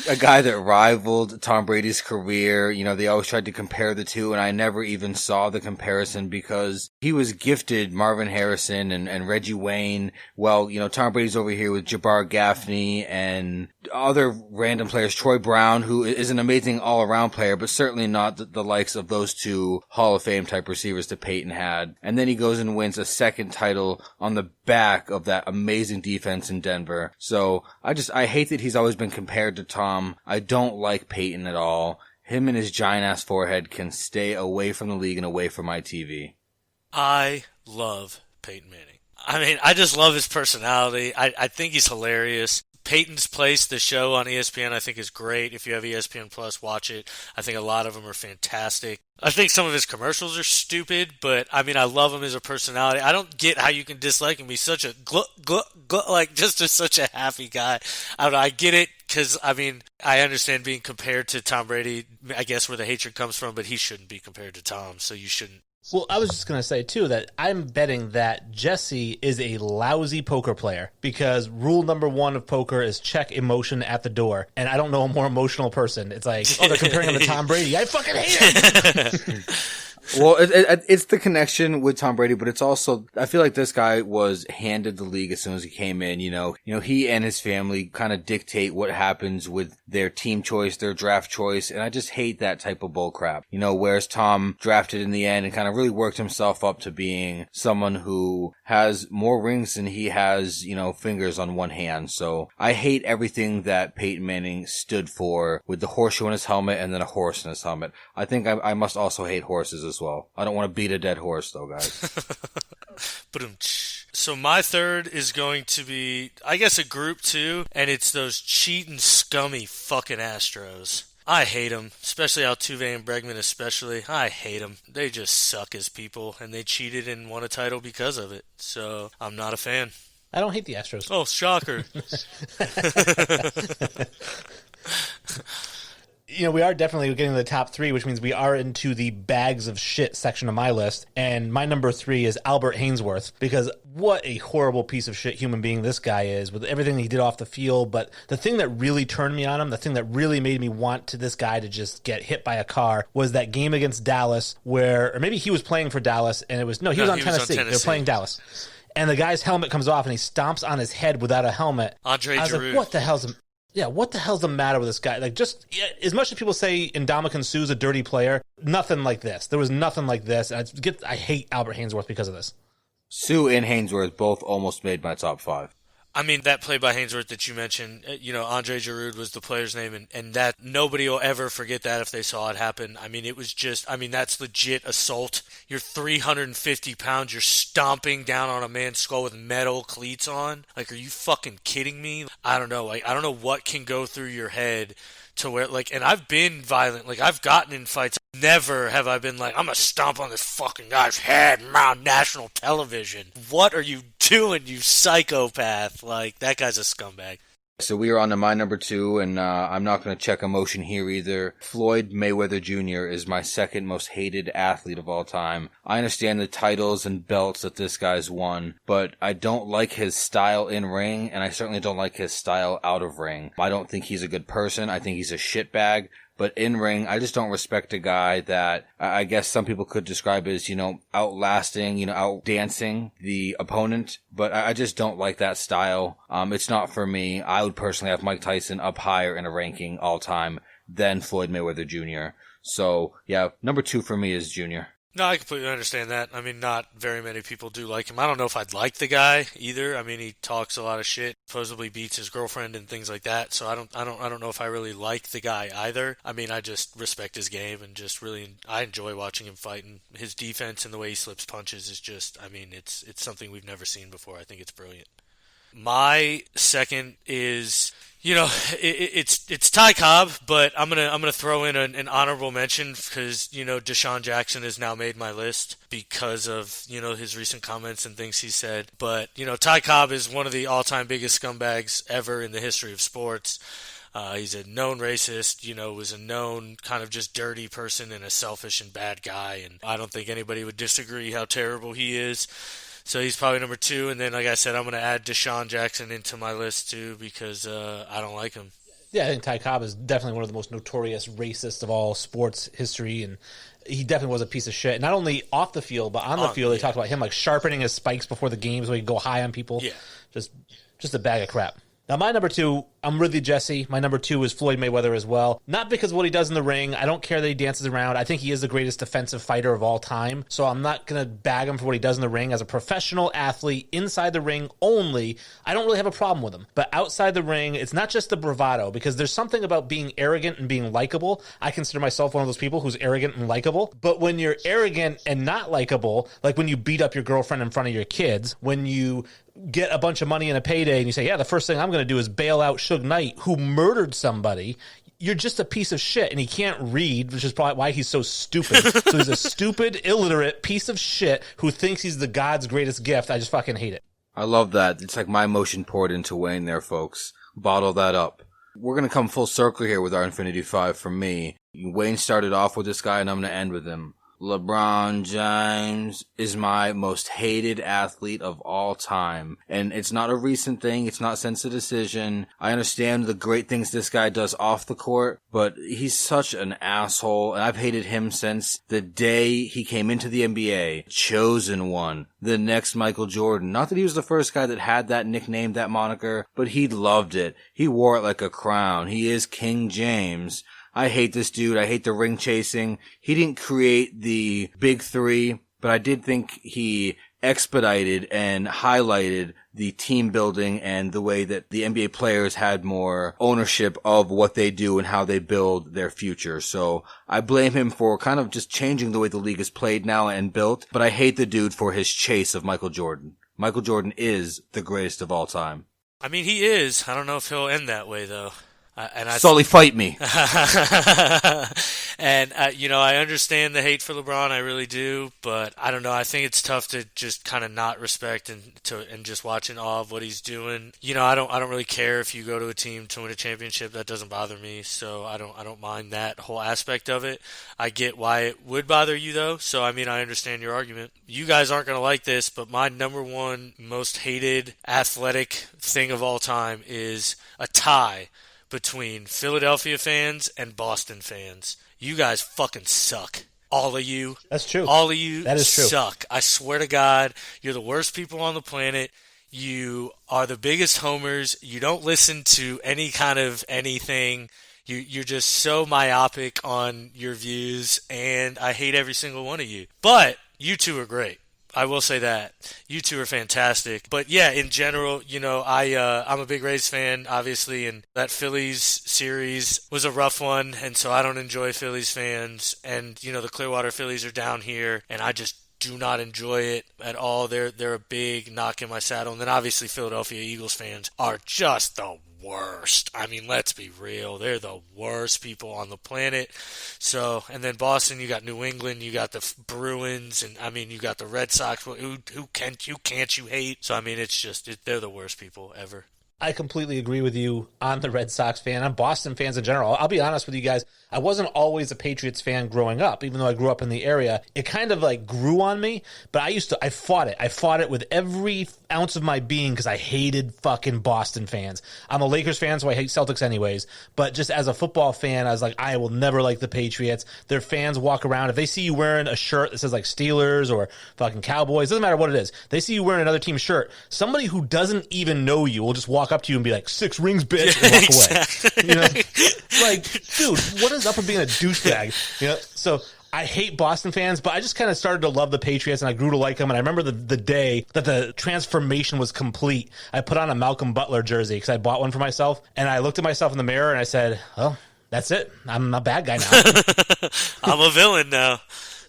A guy that rivaled Tom Brady's career. They always tried to compare the two, and I never even saw the comparison because he was gifted Marvin Harrison and Reggie Wayne. Well, Tom Brady's over here with Jabbar Gaffney and other random players. Troy Brown, who is an amazing all-around player, but certainly not the likes of those two Hall of Fame type receivers that Peyton had. And then he goes and wins a second title on the back of that amazing defense in Denver. So I hate that he's always been compared to Tom. I don't like Peyton at all. Him and his giant-ass forehead can stay away from the league and away from my TV. I love Peyton Manning. I mean, I just love his personality. I think he's hilarious. Peyton's Place, the show on ESPN, I think is great. If you have ESPN Plus, watch it. I think a lot of them are fantastic. I think some of his commercials are stupid, but I mean, I love him as a personality. I don't get how you can dislike him. He's such a such a happy guy. I don't know. I get it because I mean, I understand being compared to Tom Brady. I guess where the hatred comes from, but he shouldn't be compared to Tom, so you shouldn't. Well, I was just going to say, too, that I'm betting that Jesse is a lousy poker player because rule number 1 of poker is check emotion at the door. And I don't know a more emotional person. It's like, oh, they're comparing him to Tom Brady. I fucking hate him. Well, it's the connection with Tom Brady, but it's also, I feel like this guy was handed the league as soon as he came in, he and his family kind of dictate what happens with their team choice, their draft choice, and I just hate that type of bull crap. Whereas Tom drafted in the end and kind of really worked himself up to being someone who has more rings than he has, fingers on one hand. So I hate everything that Peyton Manning stood for with the horseshoe in his helmet and then a horse in his helmet. I think I must also hate horses as well. I don't want to beat a dead horse, though, guys. So my third is going to be, I guess, a group too, and it's those cheating, scummy fucking Astros. I hate them, especially Altuve and Bregman especially. I hate them. They just suck as people, and they cheated and won a title because of it. So I'm not a fan. I don't hate the Astros. Oh, shocker. We are definitely getting to the top 3, which means we are into the bags of shit section of my list. And my number 3 is Albert Hainsworth, because what a horrible piece of shit human being this guy is with everything he did off the field. But the thing that really turned me on him, the thing that really made me want this guy to just get hit by a car was that game against Dallas or maybe he was playing for Dallas and he was on Tennessee. They were playing Dallas. And the guy's helmet comes off and he stomps on his head without a helmet. Andre I was Giroux. like, what the hell's the matter with this guy? Like, just as much as people say Ndamukong Suh's a dirty player, nothing like this. There was nothing like this. I hate Albert Hainsworth because of this. Suh and Hainsworth both almost made my top 5. I mean, that play by Hainsworth that you mentioned, Andre Giroux was the player's name, and that nobody will ever forget that if they saw it happen. I mean, that's legit assault. You're 350 pounds, you're stomping down on a man's skull with metal cleats on. Like, are you fucking kidding me? I don't know. Like, I don't know what can go through your head to where, like, and I've been violent. Like, I've gotten in fights. Never have I been like, I'm gonna stomp on this fucking guy's head on national television. What are you doing, you psychopath? Like, that guy's a scumbag. So we are on to my number 2, and I'm not going to check emotion here either. Floyd Mayweather Jr. is my second most hated athlete of all time. I understand the titles and belts that this guy's won, but I don't like his style in ring, and I certainly don't like his style out of ring. I don't think he's a good person. I think he's a shitbag. But in ring, I just don't respect a guy that I guess some people could describe as, outlasting, outdancing the opponent. But I just don't like that style. It's not for me. I would personally have Mike Tyson up higher in a ranking all time than Floyd Mayweather Jr. So, yeah, number 2 for me is Jr. No, I completely understand that. I mean, not very many people do like him. I don't know if I'd like the guy either. I mean, he talks a lot of shit, supposedly beats his girlfriend and things like that. So I don't know if I really like the guy either. I mean, I just respect his game and I enjoy watching him fight, and his defense and the way he slips punches is just, I mean, it's something we've never seen before. I think it's brilliant. My second is, it's Ty Cobb, but I'm gonna throw in an honorable mention because Deshaun Jackson has now made my list because of his recent comments and things he said. But Ty Cobb is one of the all-time biggest scumbags ever in the history of sports. He's a known racist, was a known kind of just dirty person and a selfish and bad guy, and I don't think anybody would disagree how terrible he is. So he's probably number 2, and then, like I said, I'm going to add Deshaun Jackson into my list, too, because I don't like him. Yeah, I think Ty Cobb is definitely one of the most notorious racists of all sports history, and he definitely was a piece of shit. Not only off the field, but on the field, they talked about him like sharpening his spikes before the games where he'd go high on people. Yeah. Just a bag of crap. Now, my number 2, I'm with you, Jesse. My number 2 is Floyd Mayweather as well. Not because of what he does in the ring. I don't care that he dances around. I think he is the greatest defensive fighter of all time. So I'm not going to bag him for what he does in the ring. As a professional athlete, inside the ring only, I don't really have a problem with him. But outside the ring, it's not just the bravado, because there's something about being arrogant and being likable. I consider myself one of those people who's arrogant and likable. But when you're arrogant and not likable, like when you beat up your girlfriend in front of your kids, when you get a bunch of money in a payday and you say, yeah, the first thing I'm going to do is bail out Suge Knight, who murdered somebody, you're just a piece of shit, and he can't read, which is probably why he's so stupid. So he's a stupid, illiterate piece of shit who thinks he's the God's greatest gift. I just fucking hate it. I love that. It's like my emotion poured into Wayne there, folks. Bottle that up. We're going to come full circle here with our Infinity 5 from me. Wayne started off with this guy, and I'm going to end with him. LeBron James is my most hated athlete of all time. And it's not a recent thing. It's not since the decision. I understand the great things this guy does off the court, but he's such an asshole. And I've hated him since the day he came into the NBA. Chosen one. The next Michael Jordan. Not that he was the first guy that had that nickname, that moniker, but he loved it. He wore it like a crown. He is King James. I hate this dude. I hate the ring chasing. He didn't create the big 3, but I did think he expedited and highlighted the team building and the way that the NBA players had more ownership of what they do and how they build their future. So I blame him for kind of just changing the way the league is played now and built, but I hate the dude for his chase of Michael Jordan. Michael Jordan is the greatest of all time. I mean, he is. I don't know if he'll end that way, though. Sully, fight me. And, I understand the hate for LeBron. I really do. But I don't know. I think it's tough to just kind of not respect and just watch in awe of what he's doing. I don't really care if you go to a team to win a championship. That doesn't bother me. So I don't mind that whole aspect of it. I get why it would bother you, though. So, I mean, I understand your argument. You guys aren't going to like this, but my number 1 most hated athletic thing of all time is a tie between Philadelphia fans and Boston fans. You guys fucking suck. All of you. That's true. All of you that is true. Suck. I swear to God, you're the worst people on the planet. You are the biggest homers. You don't listen to any kind of anything. You're just so myopic on your views, and I hate every single one of you. But you two are great. I will say that. You two are fantastic. But yeah, in general, I'm a big Rays fan, obviously, and that Phillies series was a rough one, and so I don't enjoy Phillies fans. And, the Clearwater Phillies are down here, and I just do not enjoy it at all. They're a big knock in my saddle. And then obviously Philadelphia Eagles fans are just the worst. I mean, let's be real. They're the worst people on the planet. So, and then Boston, you got New England, you got the Bruins, and I mean, you got the Red Sox. Who can't you hate? So, I mean, it's just, they're the worst people ever. I completely agree with you on the Red Sox fan. I'm Boston fans in general. I'll be honest with you guys. I wasn't always a Patriots fan growing up, even though I grew up in the area. It kind of like grew on me, but I fought it. I fought it with every ounce of my being because I hated fucking Boston fans. I'm a Lakers fan, so I hate Celtics anyways. But just as a football fan, I was like, I will never like the Patriots. Their fans walk around. If they see you wearing a shirt that says like Steelers or fucking Cowboys, doesn't matter what it is. They see you wearing another team's shirt. Somebody who doesn't even know you will just walk up to you and be like, 6 rings, bitch, and walk away. You know, like, dude, what is up with being a douchebag? You know, so I hate Boston fans, but I just kind of started to love the Patriots, and I grew to like them. And I remember the day that the transformation was complete. I put on a Malcolm Butler jersey because I bought one for myself, and I looked at myself in the mirror and I said, "Oh, that's it. I'm a bad guy now. I'm a villain now.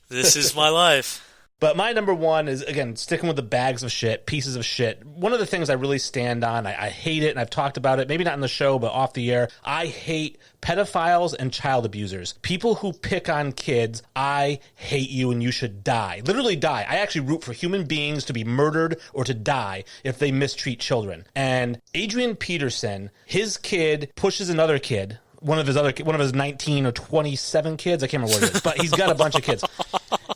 This is my life." But my number one is, again, sticking with the bags of shit, pieces of shit. One of the things I really stand on, I hate it, and I've talked about it, maybe not in the show, but off the air. I hate pedophiles and child abusers. People who pick on kids, I hate you and you should die. Literally die. I actually root for human beings to be murdered or to die if they mistreat children. And Adrian Peterson, his kid pushes another kid, one of his 19 or 27 kids, I can't remember what it is, but he's got a bunch of kids.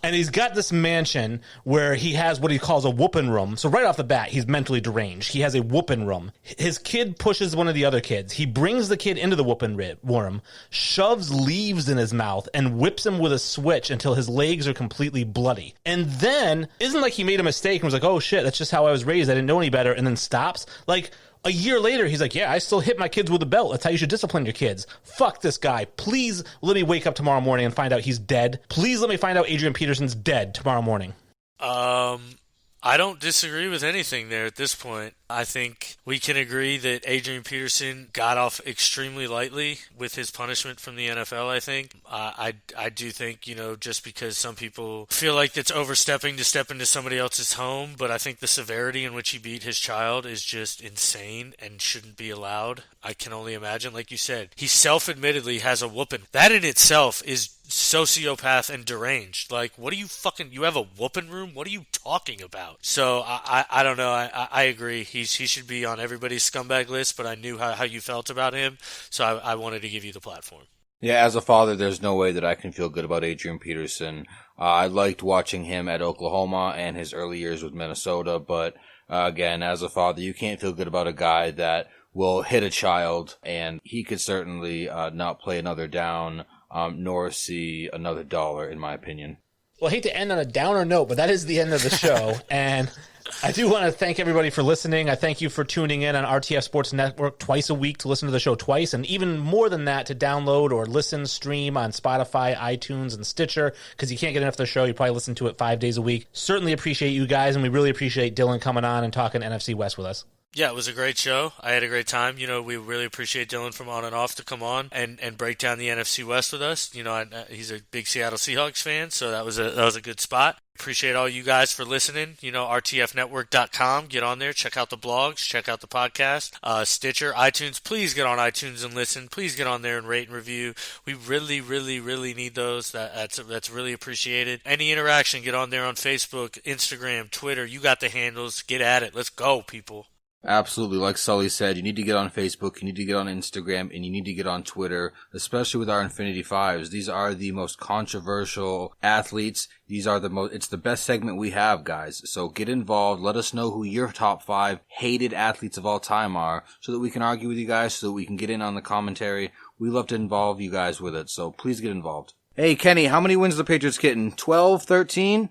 And he's got this mansion where he has what he calls a whooping room. So right off the bat, he's mentally deranged. He has a whooping room. His kid pushes one of the other kids. He brings the kid into the whooping room, shoves leaves in his mouth, and whips him with a switch until his legs are completely bloody. And then, isn't like he made a mistake and was like, oh shit, that's just how I was raised. I didn't know any better. And then stops. Like, a year later, he's like, yeah, I still hit my kids with a belt. That's how you should discipline your kids. Fuck this guy. Please let me wake up tomorrow morning and find out he's dead. Please let me find out Adrian Peterson's dead tomorrow morning. I don't disagree with anything there at this point. I think we can agree that Adrian Peterson got off extremely lightly with his punishment from the NFL, I think. I do think, just because some people feel like it's overstepping to step into somebody else's home, but I think the severity in which he beat his child is just insane and shouldn't be allowed. I can only imagine, like you said, he self-admittedly has a whooping. That in itself is sociopath and deranged. Like, what are you you have a whooping room? What are you talking about? So I don't know. I agree. He should be on everybody's scumbag list, but I knew how you felt about him, so I wanted to give you the platform. Yeah, as a father, there's no way that I can feel good about Adrian Peterson. I liked watching him at Oklahoma and his early years with Minnesota, but again, as a father, you can't feel good about a guy that will hit a child, and he could certainly not play another down, nor see another dollar, in my opinion. Well, I hate to end on a downer note, but that is the end of the show. And I do want to thank everybody for listening. I thank you for tuning in on RTF Sports Network twice a week to listen to the show twice, and even more than that to download or listen, stream on Spotify, iTunes, and Stitcher, because you can't get enough of the show. You probably listen to it 5 days a week. Certainly appreciate you guys, and we really appreciate Dylan coming on and talking NFC West with us. Yeah, it was a great show. I had a great time. We really appreciate Dylan from On and Off to come on and break down the NFC West with us. He's a big Seattle Seahawks fan, so that was a good spot. Appreciate all you guys for listening. RTFnetwork.com. Get on there. Check out the blogs. Check out the podcast. Stitcher, iTunes. Please get on iTunes and listen. Please get on there and rate and review. We really, really, really need those. That's really appreciated. Any interaction, get on there on Facebook, Instagram, Twitter. You got the handles. Get at it. Let's go, people. Absolutely. Like Sully said, you need to get on Facebook, you need to get on Instagram, and you need to get on Twitter, especially with our Infinity Fives. These are the most controversial athletes. It's the best segment we have, guys. So get involved. Let us know who your top 5 hated athletes of all time are so that we can argue with you guys, so that we can get in on the commentary. We love to involve you guys with it. So please get involved. Hey, Kenny, how many wins the Patriots getting? 12, 13?